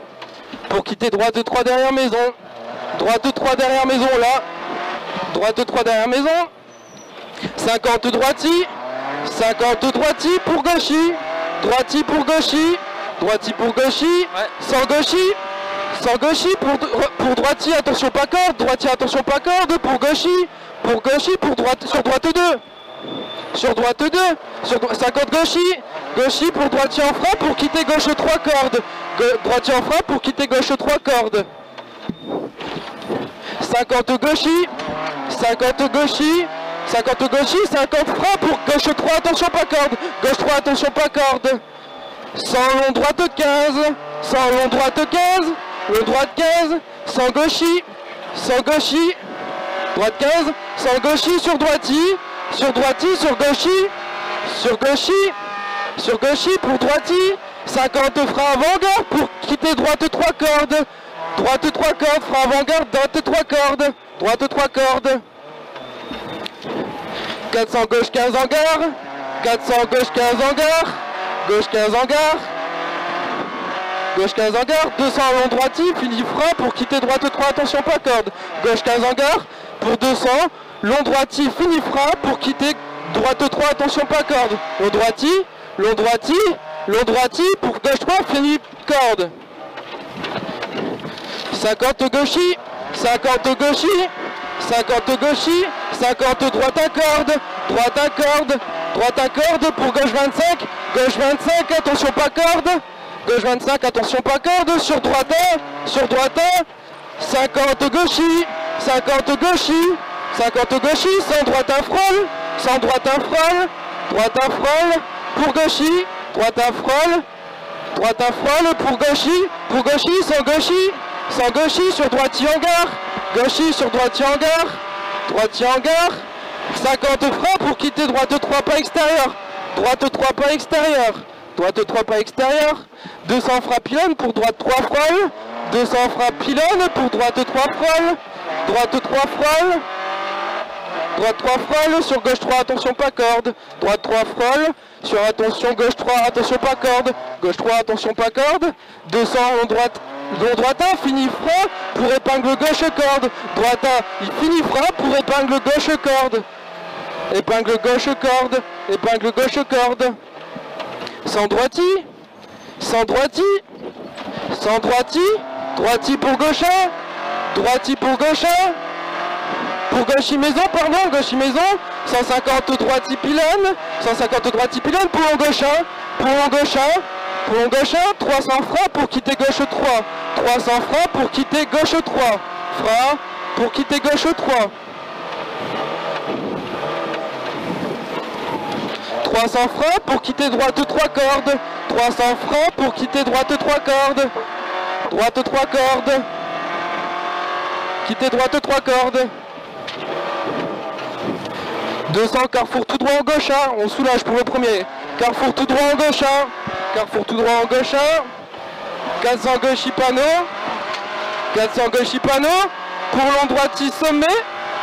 Pour quitter droite 3 derrière maison. Droite 3 derrière maison, là. Droite 3 derrière maison. 50 droiti. 50 droiti pour gauchis. Droiti pour gauchis. Droiti pour gauchis. Sans gauchis. Sans gauchis pour droiti, attention pas corde, droitier attention pas corde, pour gauchis, pour droite, sur droite 2, sur droite 2, sur 50 gauchis pour droitier en frein pour quitter gauche 3 cordes, droitier en frein pour quitter gauche 3 cordes, 50 gauchis, 50 gauchis, 50 gauchis, 50 freins pour gauche 3, attention pas corde, gauche 3, attention pas corde, 100 long droite 15, 100 long droite 15, le droite 15, sans gauchis, droite 15, sans gauchis sur droiti, sur gauchis, sur gauchis pour droiti, 50 frein avant-garde pour quitter droite 3 cordes, droite 3 cordes, frein avant-garde, droite 3 cordes, droite 3 cordes, 400 gauche 15 en gare, 400 gauche 15 en gare, gauche 15 en gare, gauche 15 en gare, 200 long droiti, fini frein pour quitter droite 3, attention pas corde. Gauche 15 en gare, pour 200, long droiti, fini frein pour quitter droite 3, attention pas corde. Long droiti, pour gauche 3, fini corde. 50 gauchis, 50 gauchis, 50 gauchis, 50 droite à corde, droite à corde, droite à corde pour gauche 25, attention pas corde. Gauche 25, attention pas corde, sur droite 50 gauchis, 50 gauchis, 50 gauchis, sans droite un frôle, sans droite un frôle, droite un frôle, pour gauchis, droite un frôle, pour gauchis, sans gauchis, sur droitier en gare, gauchis sur droitier en gare, 50 freins pour quitter droite 3 pas extérieur, droite 3 pas extérieur, droite 3 pas extérieur, 200 freins pylône pour droite 3 frôle, 200 freins pylône pour droite 3 frôle, droite 3 frôle, droite 3 frôle, sur gauche 3, attention pas corde, droite 3 frôle, sur attention gauche 3, attention pas corde, gauche 3, attention pas corde, 200 long droite long droit 1, finit frein pour épingle gauche corde. Droit 1, il finit frein pour épingle gauche corde. Épingle gauche corde, épingle gauche corde. Sans droiti, sans droiti, sans droiti, droiti pour gauche 1, droiti pour gauche 1. Pour gauchis maison, pardon, gauchis maison, 150 droiti pylône, 150 droiti pylône, pour long gauche 1, pour long gauche 1, pour long gauche 1, 300 francs pour quitter gauche 3, 300 francs pour quitter gauche 3, frein pour quitter gauche 3. 300 francs pour quitter droite 3 cordes, 300 francs pour quitter droite 3 cordes, droite 3 cordes, quitter droite 3 cordes. 200 carrefour tout droit en gauche 1, on soulage pour le premier. Carrefour tout droit en gauche 1, carrefour tout droit en gauche 1. 400 gauche panneau, 400 gauche panneau. Pour long droiti sommet,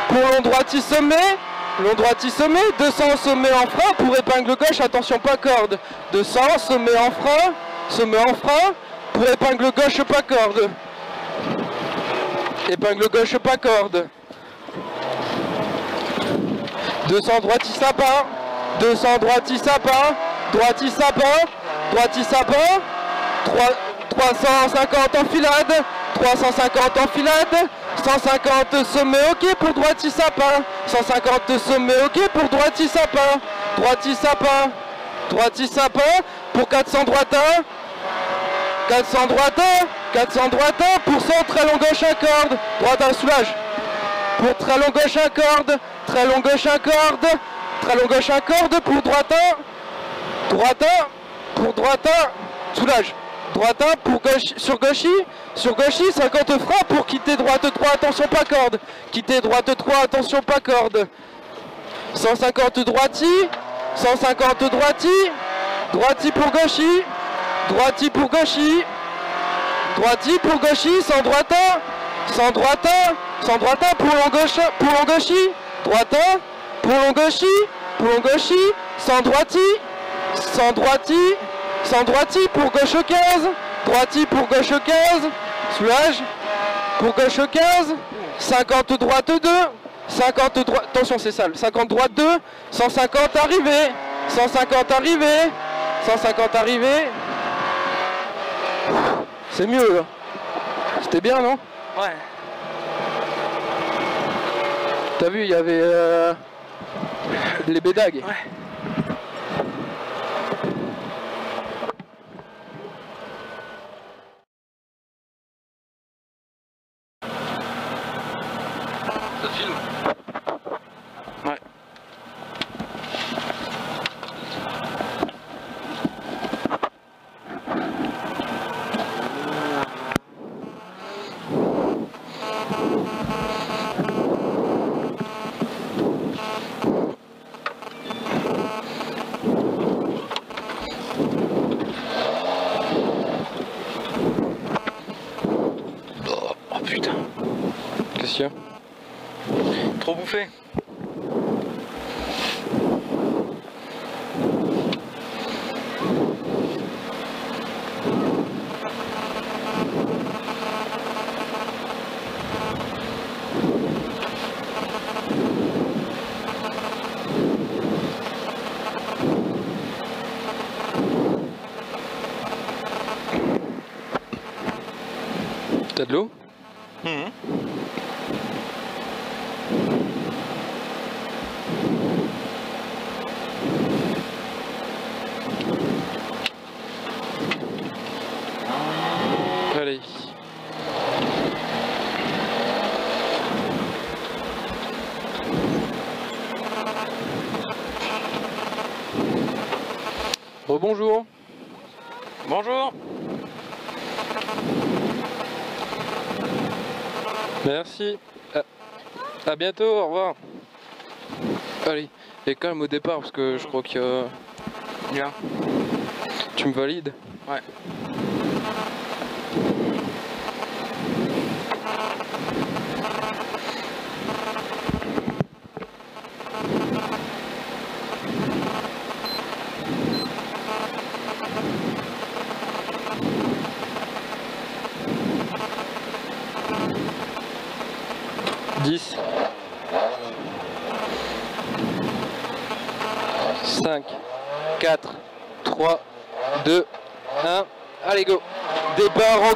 pour long droiti sommet, long droiti sommet. 200 sommet en frein pour épingle gauche, attention pas corde. 200 sommet en frein pour épingle gauche pas corde. Épingle gauche pas corde. 200 droiti sapin, 200 droiti sapin, droiti sapin, droiti sapin, 350 enfilade, 350 enfilade, 150 sommet ok pour droiti sapin, 150 sommet ok pour droiti sapin, droiti sapin, droiti sapin, pour 400 droitin, 400 droitin, 400 droitin, pour 100 très long gauche à corde, droitin soulage. Pour très long gauche à corde, très long gauche à corde, très long gauche à corde pour droitin, droitin, pour droitin, soulage. Droitin pour gauche, sur gauchy, 50 francs pour quitter droite 3, attention pas corde. Quitter droite 3, attention pas corde. 150 droiti, 150 droiti, droiti pour gauchy, droiti pour gauchy, droiti pour gauchy, sans droitin, sans droitin, sans droitin pour long gauchy, droitin, pour long gauchy, sans droiti, sans droiti, sans droiti pour gauche 15, droiti pour gauche 15, soulage, pour gauche 15, 50 droite 2, 50 droite, attention c'est sale, 50 droite 2, 150 arrivé, 150 arrivé, 150 arrivé, c'est mieux là, c'était bien non? Ouais. T'as vu, il y avait les bédagues. Ouais. Ça filme. Ouais. Oh putain. Qu'est-ce qu'il y a? Trop bouffé. T'as de l'eau? Allez. Rebonjour. Bonjour. Merci. À bientôt, au revoir. Allez, et calme au départ parce que je crois qu'il y a... Bien. Tu me valides? Ouais. 10, 5, 4, 3, 2, 1, allez go. Départ en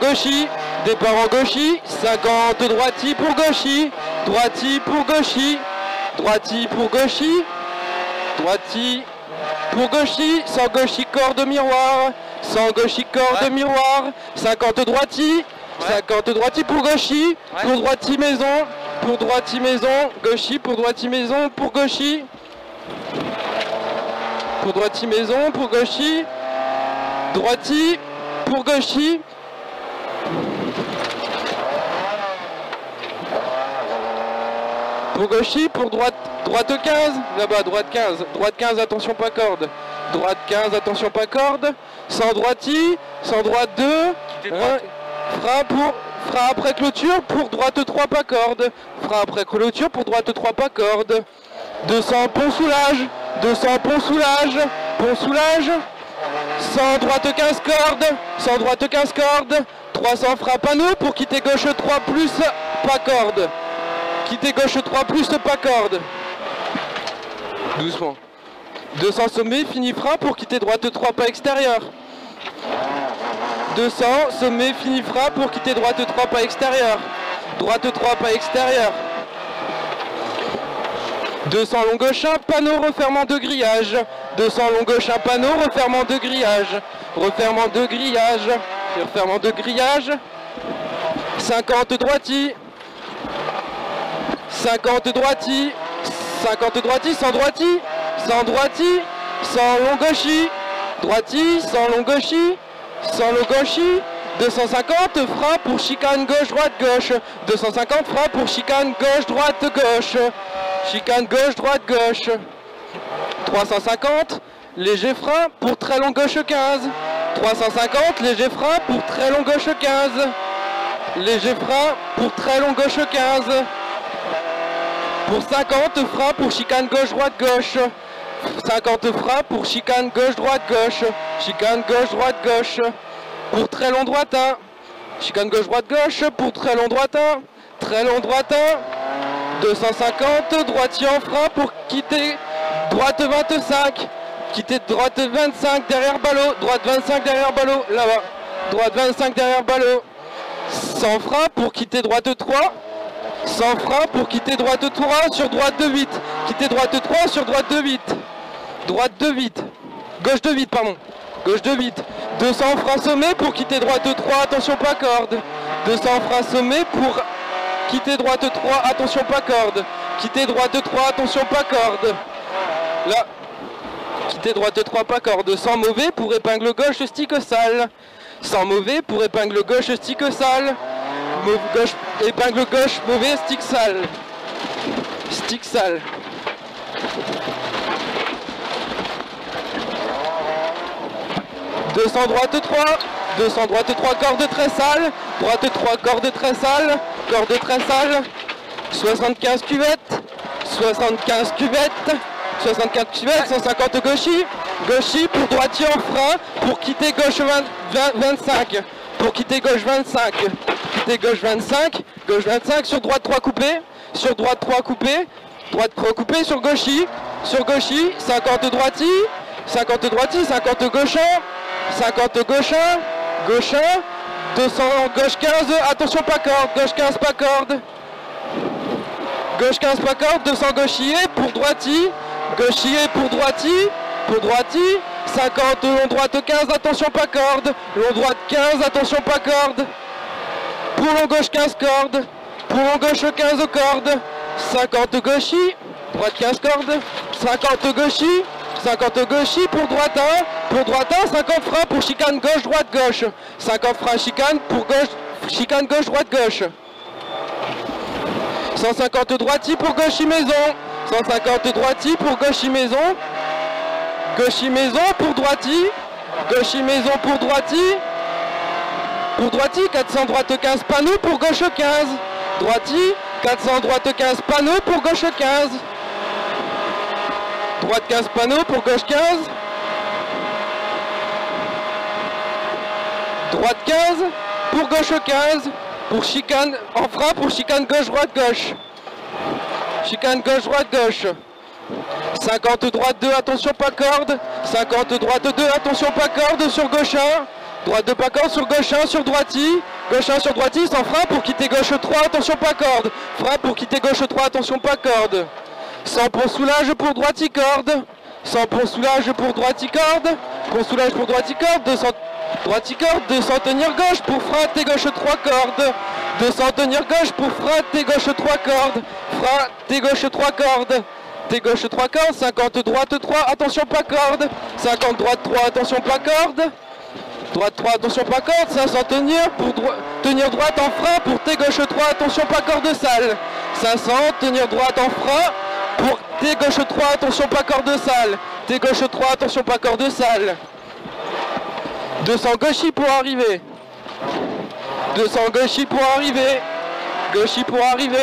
gauchis, 50 droiti pour gauchis, droiti pour gauchis, droiti pour gauchis, droiti pour gauchis, sans gauchis corde miroir, sans gauchis corde miroir, 50 droiti, 50 droiti pour gauchis, pour droiti maison, gauchis pour droiti maison, pour gauchis, pour droiti maison, pour gauchis, droiti pour gauchis, pour gauchis, pour droite 15, là-bas, droite 15, attention pas corde, droite 15, attention pas corde, sans droiti, sans droite 2, frein après clôture, pour droite 3 pas corde, frein après clôture, pour droite 3 pas corde, 200 pont soulage, 200 pont soulage, 100 droite 15 cordes, 100 droite 15 cordes, 300 frein panneau pour quitter gauche 3 plus pas corde. Quitter gauche 3 plus pas corde. Doucement. 200 sommet, fini frein pour quitter droite 3 pas extérieur. 200 sommet, fini frein pour quitter droite 3 pas extérieur. Droite 3 pas extérieur. 200 long gauche 1, panneau refermant de grillage. 200 long gauche 1, panneau refermant de grillage. Refermant de grillage. Refermant de grillage. 50 droiti. 50 droiti. 50 droiti, 100 droiti. 100 droiti. 100 long gauchi. Droiti, 100 long gauchi. 100 long gauchi. 250 frein pour chicane gauche droite gauche. 250 frein pour chicane gauche droite gauche. Chicane gauche droite gauche. 350 léger frein pour très long gauche 15. 350 léger frein pour très long gauche 15. Léger frein pour très long gauche 15. Pour 50 frein pour chicane gauche droite gauche. 50 frein pour chicane gauche droite gauche. Chicane gauche droite gauche. Pour très long droite 1. Chicane gauche droite gauche pour très long droite 1. Très long droite 1. 250 droitier en frein pour quitter droite 25. Quitter droite 25 derrière ballot. Droite 25 derrière ballot. Là-bas. Droite 25 derrière ballot. 100 frein pour quitter droite 3. 100 frein pour quitter droite 3 sur droite de 8. Quitter droite 3 sur droite de 8. Droite de 8. Gauche de 8, pardon. Gauche de 8. 200 frein sommet pour quitter droite 3. Attention pas corde. 200 frein sommet pour quitter droite 3. Attention pas corde. Quitter droite 3. Attention pas corde. Là. Quitter droite 3 pas corde. 100 mauvais pour épingle gauche stick sale. 100 mauvais pour épingle gauche stick sale. Gauche, épingle gauche, mauvais, stick sale. Stick sale. « 200 droite 3, 200 droite 3, corde très sale, droite 3, corde très sale, 75 cuvettes, 75 cuvettes, 75 cuvettes, 150 gauchis, gauchis pour droitier en frein, pour quitter gauche 25, pour quitter gauche 25, quitter gauche 25 sur droite 3 coupé, sur droite 3 coupé, droite 3 coupé sur gauchis, 50 droiti, 50 droiti, 50 gauche 50 gauche 200 gauche 15, attention pas corde, gauche 15 pas corde, gauche 15 pas corde, 200 gauchier pour droiti, gauchier pour droiti, 50 long droite 15, attention pas corde, long droite 15, attention pas corde, pour long gauche 15 cordes, pour long gauche 15 cordes, 50 gauchis, droite 15 cordes, 50 gauchis, 50 gauchis pour droite 1, 50 freins pour chicane gauche droite gauche, 50 freins chicane pour gauche, chicane gauche droite gauche, 150 droiti pour gauchis maison, 150 droiti pour gauchis maison, gauchis maison pour droiti, gauchis maison pour droiti, 400 droite 15 panneaux pour gauche 15, droiti, 400 droite 15 panneaux pour gauche 15, droite 15 panneaux pour gauche 15, droite 15 pour gauche 15, pour chicane en frein pour chicane gauche droite gauche, Chicane gauche, droite, gauche. 50 droite 2, attention pas corde. 50 droite 2, attention pas corde sur gauche 1. Droite 2 pas corde sur gauche 1 sur droiti. Gauche 1 sur droiti, sans frein pour quitter gauche 3, attention pas corde. Frein pour quitter gauche 3, attention pas corde. 100 pour soulage pour droiti corde. 100 pour soulage pour droiti corde. Pour soulage pour droiti corde. 200 droiti corde. 200 tenir gauche pour frein T gauche 3 cordes. 200 tenir gauche pour frein T gauche 3 cordes. Frein T gauche 3 cordes. T gauche 3 cordes. 50 droite 3, attention pas corde. 50 droite 3, attention pas corde. Droite 3, attention pas corde. 500 tenir pour tenir droite en frein pour T gauche 3, attention pas corde sale. 500 tenir droite en frein pour T gauche 3, attention pas corde sale. T gauche 3, attention pas corde sale. 200 gauchy pour arriver. 200 gauchy pour arriver. Gauchy pour arriver.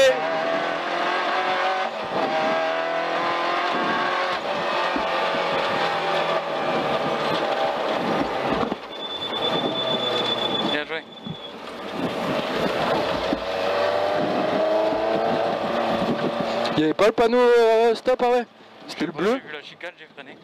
Bien joué. Il n'y avait pas le panneau stop, ah ouais. C'était le bleu. J'ai vu la chicane, j'ai freiné.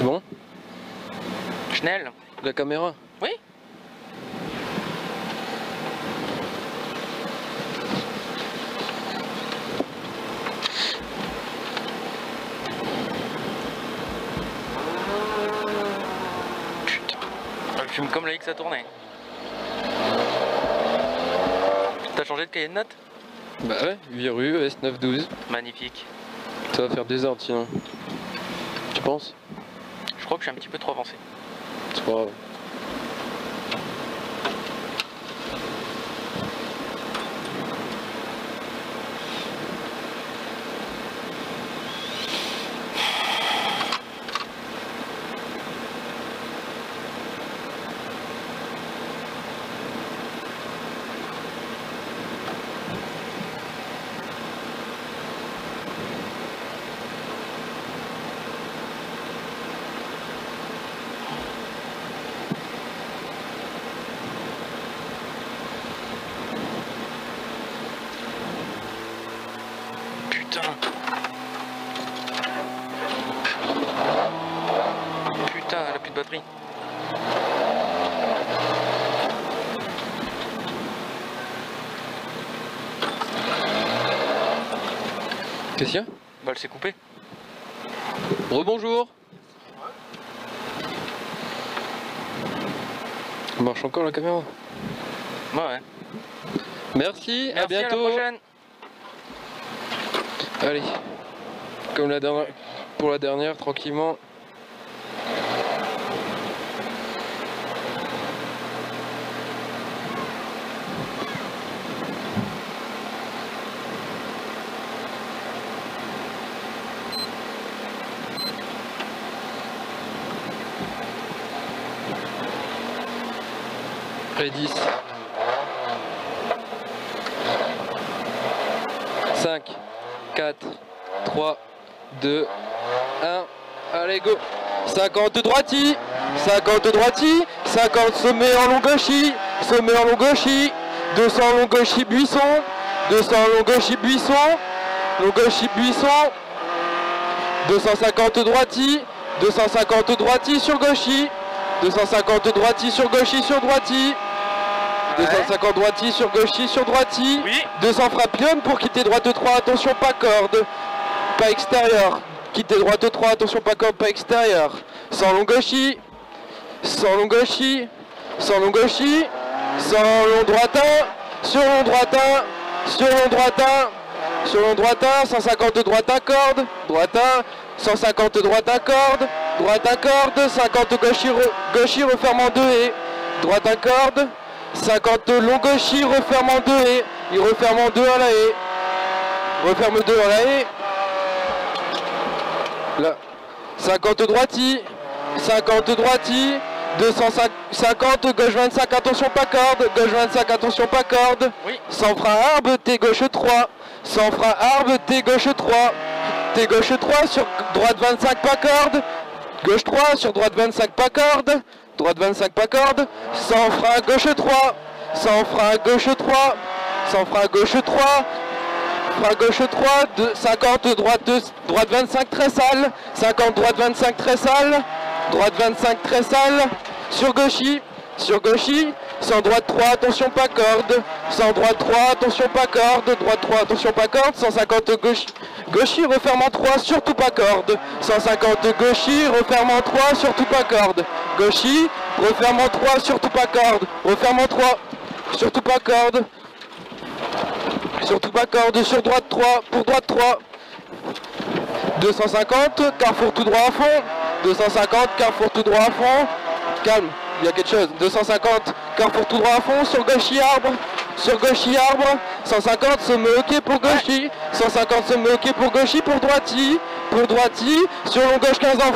C'est bon? Schnell. La caméra? Oui. Putain. Elle fume comme la X a tourné. T'as changé de cahier de notes? Bah ouais, 8 rue, S912. Magnifique. Ça va faire des ordres sinon. Tu penses? Je crois que je suis un petit peu trop avancé. C'est pas grave. Putain. Putain, elle a plus de batterie. Qu'est-ce qu'il y a? Bah elle s'est coupée. Rebonjour. Marche encore la caméra? Ouais. Merci, à Merci, bientôt. à la prochaine. Allez, comme la dernière, pour la dernière, tranquillement. Et 10. 5, 4, 3, 2, 1. Allez, go. 50 droiti. 50 droiti. 50 sommet en long gauchis. Sommet en long gauchis. 200 long gauchis buisson. 200 long gauchis buisson. Long gauchis buisson. 250 droiti. 250 droiti sur gauchis. 250 droiti sur gauchis sur droiti. 250 droiti sur gauchis sur droiti. Oui. 200 frappium pour quitter droite 3, attention pas corde, pas extérieur. Quitter droite 3, attention pas corde, pas extérieur. 100 long gauchis, 100 long gauchis, 100 long gauchis, 100 long droitin, sur long droitin, sur long droitin, sur long droitin, 150 droitin corde, droitin, 150 droitin corde, droitin corde, 50 gauchis refermant 2 et droitin corde. 50 long gauchis, referme en 2 et il referme en 2 à la haie. Referme 2 à la haie. Là. 50 droiti. 50 droiti. 250 gauche 25, attention pas corde. Gauche 25, attention pas corde. Oui. 100 frein arbre, T gauche 3. 100 frein arbre, T gauche 3. T gauche 3 sur droite 25 pas corde. Gauche 3 sur droite 25 pas corde. Droite 25 pas corde, 100 frein gauche 3, 100 frein gauche 3, 100 frein gauche 3, frein gauche 3, 50 droite 25 très sale, 50 droite 25 très sale, droite 25 très sale, sur gauchis, 100 droite 3, attention pas corde, 100 droite 3, attention pas corde, droite 3, attention pas corde, 150 gauchis, refermant 3, surtout pas corde, 150 gauchis, refermant 3, surtout pas corde, gauchis, refermant 3, surtout pas corde, refermant 3, surtout pas corde, sur droite 3, pour droite 3, 250, carrefour tout droit à fond, 250, carrefour tout droit à fond, calme, il y a quelque chose, 250, carrefour tout droit à fond, sur gauchis arbre, 150 se met ok pour gauchis, 150 se met ok pour gauchis, pour droiti, sur long gauche 15 en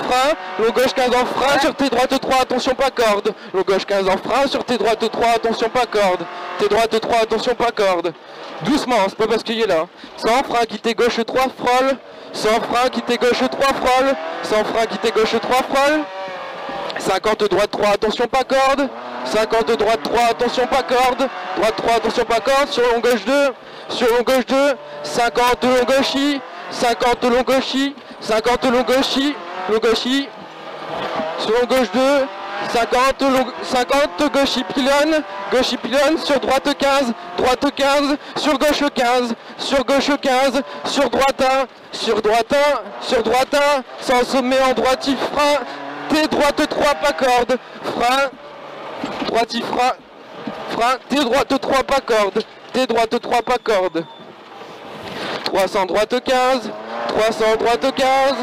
frein, sur tes droite 3, attention pas corde, long gauche 15 en frein, sur tes droite 3, attention pas corde, tes droite 3, attention pas corde, doucement, c'est pas parce qu'il est là, 100 frein, quitter gauche 3, frôle, 100 frein, quitter gauche 3, frôle, 100 frein, quitter gauche 3, frôle, 50 droite 3, attention pas corde, 50 droite 3, attention pas corde, droite 3, attention pas corde, sur long gauche 2, 50 long gauchis, 50 long gauchis, 50 long gauchis, sur long gauche 2, 50, gauche pylône, sur droite 15, sur gauche 15, sur droite 1, sans sommet en droitif, frein, T droite 3, pas corde, frein, droitif, frein, T droite 3, pas corde, T droite 3, pas corde, 300 droite 15, 300 droite 15,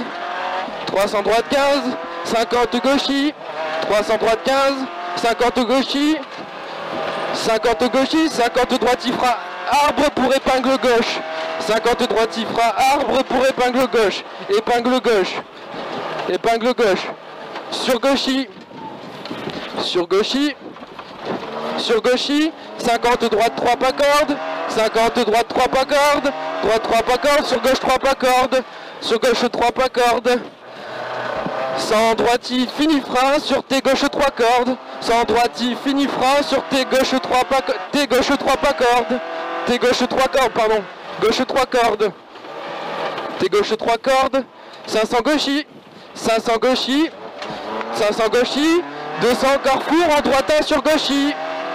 300 droite 15, 50 gauchis, 300 droite 15, 50 gauchis, 50 droitifra, arbre pour épingle gauche, 50 droitifra, arbre pour épingle gauche, épingle gauche, sur gauchis, 50 droite 3 pas corde, 50 droite 3 pas corde, droite 3 pas corde, sur gauche 3 pas corde, sur gauche 3 pas corde, sans droiti fini frein sur T gauche 3 cordes, sans droiti fini frein sur T gauche 3 pas T gauche 3 pas corde, T gauche 3 cordes, pardon, gauche 3 cordes, T gauche 3 cordes, 500 gauchis, 200 carrefour en droite 1 sur gauchis,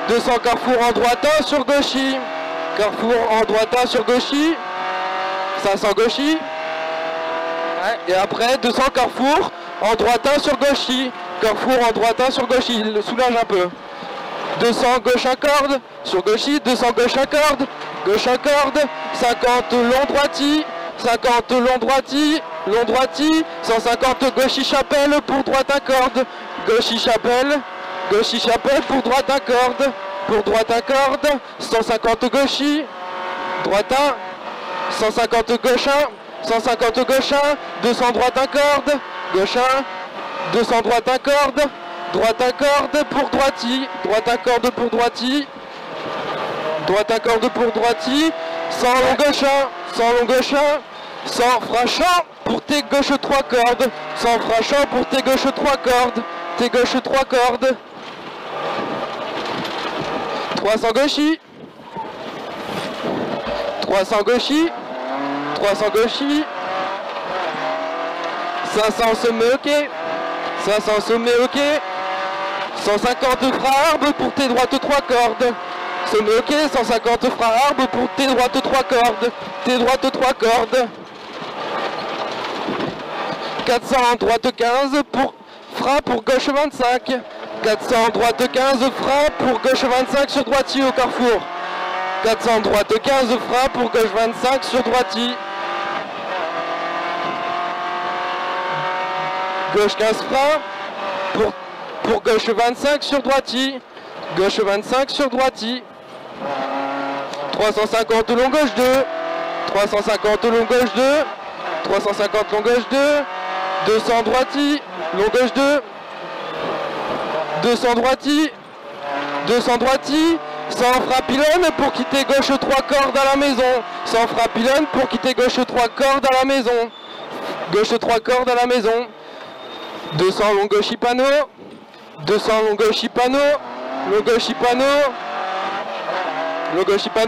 200 carrefour en droite 1 sur gauchis, carrefour en droite 1 sur gauchis, 500 gauchis, et après 200 carrefour en droite 1 sur gauchis, carrefour en droite 1 sur gauchis, il le soulage un peu. 200 gauche à corde, sur gauchis, 200 gauche à corde, 50 long droiti, 50 long droiti, 150 gauchis chapelle pour droite à corde, gauchis chapelle pour droite à corde, 150 gauchis, droite 1, 150 gauche 1, 150 gauche 1, 200 droite à corde, gauche 1, 200 droite à corde pour droiti, droite à corde pour droiti, 100 long gauche 1, 100 frachant pour T gauche 3 cordes, 100 frachant pour T gauche 3 cordes, 300 gauchis, 500 semé ok, 150 frein arbre pour T droite 3 cordes, semé ok, 150 frein arbre pour T droite 3 cordes, 400 droite 15 pour frein pour gauche 25, 400 droite 15 frein pour gauche 25 sur droiti au carrefour, 400 droite 15 frein pour gauche 25 sur droiti, gauche 15 frein pour gauche 25 sur droiti, 350 long gauche 2, 350 long gauche 2, 350 long gauche 2, 200 droiti, long gauche 2, 200 droiti, 100 frein pylône pour quitter gauche 3 cordes à la maison, 100 frein pylône pour quitter gauche 3 cordes à la maison, 200 long gauche panneau, 200 long gauche panneau,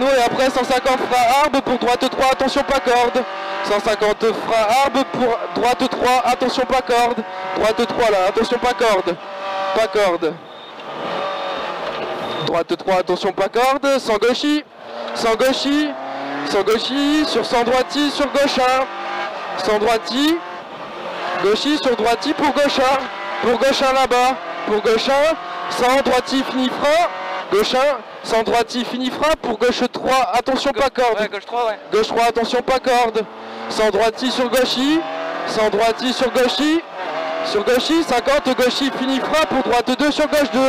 et après 150 frein arbre pour droite 3, attention pas corde, 150 frein arbre pour droite 3, attention pas corde, droite 3 là, attention pas corde, droite 3, attention pas corde, 100 gauchis, sur 100 droiti, sur gauche 1, 100 droiti, gauchis sur droiti pour gauche 1 là-bas, 100 droiti fini frein, gauche 1, 100 droiti fini frein pour gauche 3, attention pas corde, Ouais, gauche 3, ouais. gauche 3, attention pas corde, 100 droiti sur gauchis, 50 gauchis fini frein pour droite 2 sur gauche 2,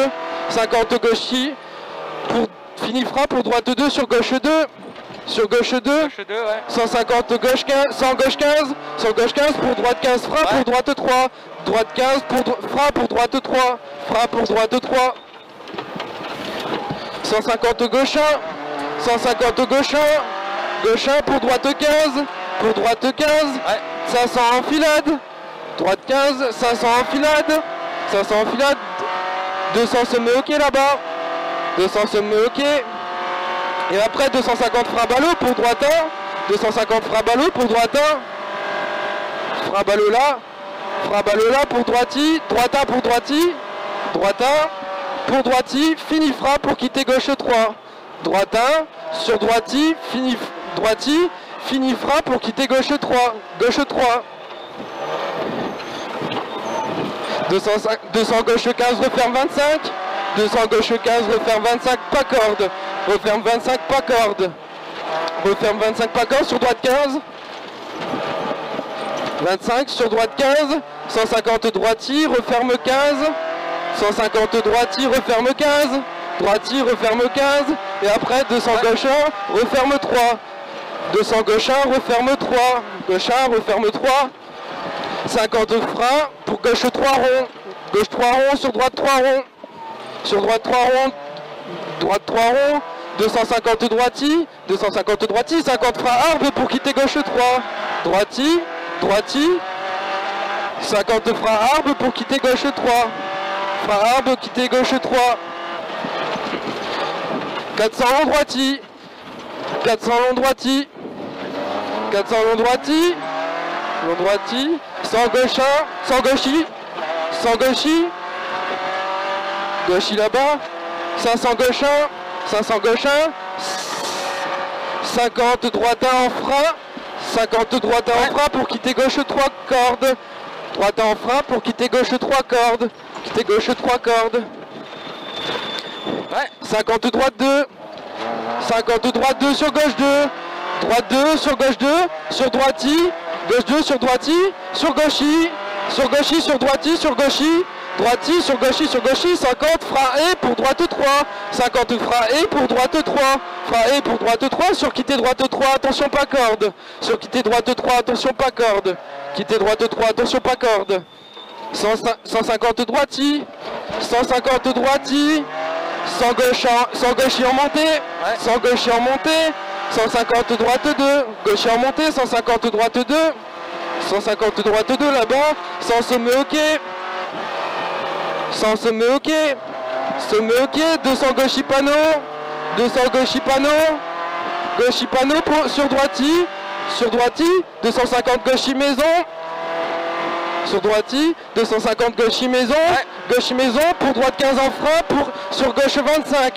50 gauchis pour fini frein pour droite 2 sur gauche 2, Gauche 2, ouais. 150 gauche 15, 100 gauche 15, 100 gauche 15 pour droite 15 frein pour droite 3, droite 15 pour frein pour droite 3, 150 gauche 1, 150 gauche 1 pour droite 15, 500 enfilade, droite 15, 500 enfilade, 200 semé ok là-bas, 200 semé ok, et après 250 frein ballot pour droite 1, 250 frein ballot pour droite 1, frein ballot là, Fra balle là pour droiti, droita pour droiti, droita pour droiti, fini fra pour quitter gauche 3. Droita sur droiti, fini droiti, fini fra pour quitter gauche 3. Gauche 3. 200 gauche 15, referme 25. 200 gauche 15, referme 25, pas corde. Referme 25, pas corde. Referme 25, pas corde, sur droite 15. 25, sur droite 15. 150 droiti, referme 15. 150 droiti, referme 15. Droiti, referme 15. Et après 200 gauche 1, referme 3. 200 gauche 1, referme 3. Gauche 1, referme 3. 50 frein pour gauche 3 rond. Gauche 3 rond, sur droite 3 rond. Sur droite 3 rond. Droite 3 rond. 250 droiti. 250 droiti. 50 frein arbre pour quitter gauche 3. Droiti. Droiti. 50 frein arbre pour quitter gauche 3. Frein arbre, quitter gauche 3. 400 long droiti. 400 long droiti. 400 long droiti. Long droiti. 100 gauche 1. 100 gauchi. 100 gauchi. Gauchi là-bas. 500 gauche 1. 500 gauche 1. 50 droite 1 en frein. 50 droite 1 en frein pour quitter gauche 3 cordes. Droite 1 en frein pour quitter gauche 3 cordes. Quitter gauche 3 cordes. 50 droite 2. 50 droite 2 sur gauche 2. Droite 2 sur gauche 2. Sur droiti. Gauche 2 sur droiti. Sur gauchi. Sur gauchi, sur droiti, sur gauchi. Droiti, sur gauchi, sur gauchi. 50 frein et pour droite 3. 50 frein et pour droite 3. Frein et pour droite 3. Sur quitter droite 3, attention pas corde. Sur quitter droite 3, attention pas corde. Quitter droite 3, attention pas corde. 150 droiti. 150 droiti. 100 gauchi en montée. 100 gauchi en montée. 150 droite 2. Gauchi en montée. 150 droite 2. 150 droite 2 là-bas. 100 sommet ok. 100 sommet ok. Sommet ok. 200 gauchi panneau. 200 gauchi panneau. Gauchi panneau sur droiti. Sur droiti. 250 gauchi maison. Sur droiti. 250 gauchi maison. Gauchi maison pour droite 15 en frein pour sur gauche 25.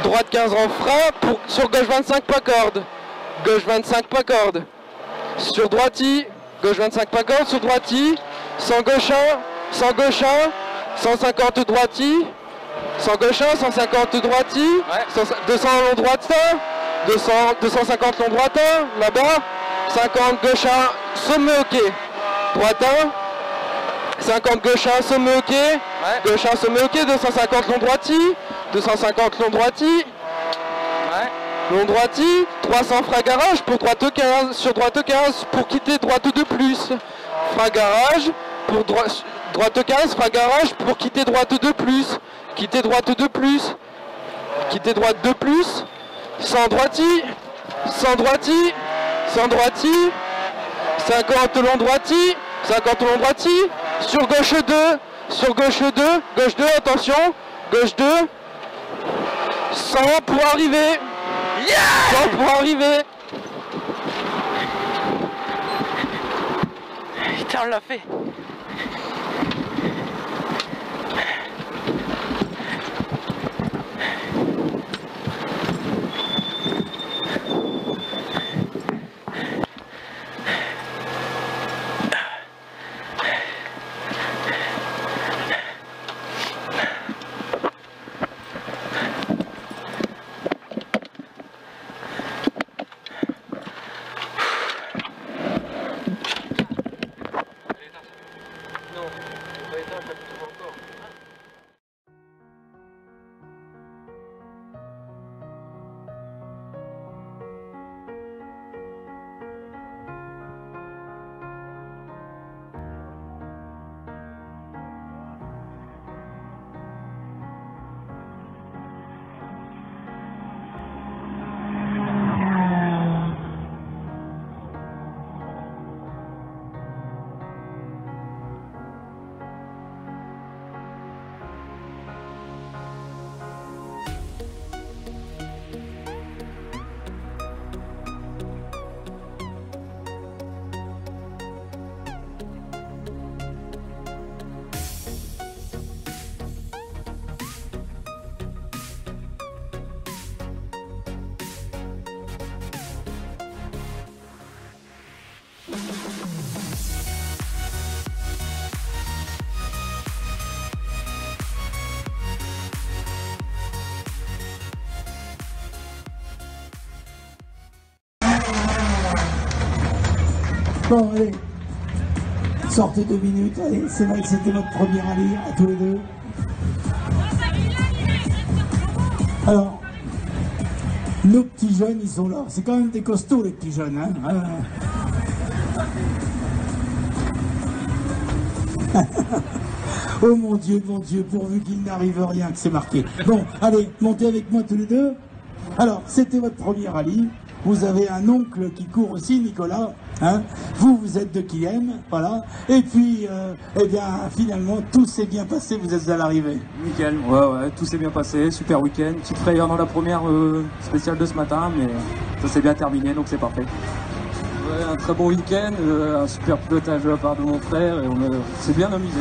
Droite 15 en frein pour sur gauche 25 pas corde. Gauche 25 pas corde. Sur droiti. Gauche 25 pas corde. Sur droiti. 100 gauche 1. 100 gauche 1. 150 droiti. 100 gauche 1. 150 droiti. 200 long droite 1. 250 long droite 1. Là-bas. 50 gauche 1. Sommet ok. Droite 1. 50 gauche 1. Sommet ok. Gauche 1. Sommet ok. 250 long droiti. 250 long droiti. Long droiti. 300 frein garage pour droite 15. Sur droite 15 pour quitter droite 2 plus. Frein garage pour droite 15. Frein garage pour quitter droite 2 plus. Quitter droite 2 plus. Quitter droite 2 plus. 100 droiti. 100 droiti. 100 droiti. 50 long droiti. 50 long droiti. Sur gauche 2. Sur gauche 2. Gauche 2, attention. Gauche 2. 100 pour arriver. 100 pour arriver. Putain, on l'a fait. Bon, allez. Sortez 2 minutes. Allez, c'est vrai que c'était votre premier rallye à tous les deux. Alors, nos petits jeunes, ils sont là. C'est quand même des costauds, les petits jeunes. Hein. Oh mon Dieu, pourvu qu'il n'arrive rien, que c'est marqué. Bon, allez, montez avec moi tous les deux. Alors, c'était votre premier rallye. Vous avez un oncle qui court aussi, Nicolas. Hein. Vous êtes de Quilhem, voilà. Et puis, eh bien, finalement, tout s'est bien passé. Vous êtes à l'arrivée. Nickel, ouais, tout s'est bien passé. Super week-end. Petite frayeur dans la première spéciale de ce matin, mais ça s'est bien terminé, donc c'est parfait. Ouais, un très bon week-end, un super pilotage de la part de mon frère, et on s'est bien amusé.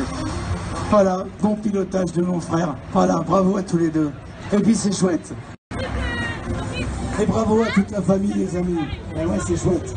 Voilà, bon pilotage de mon frère. Voilà, bravo à tous les deux. Et puis c'est chouette. Et bravo à toute la famille, les amis. Et ouais, c'est chouette.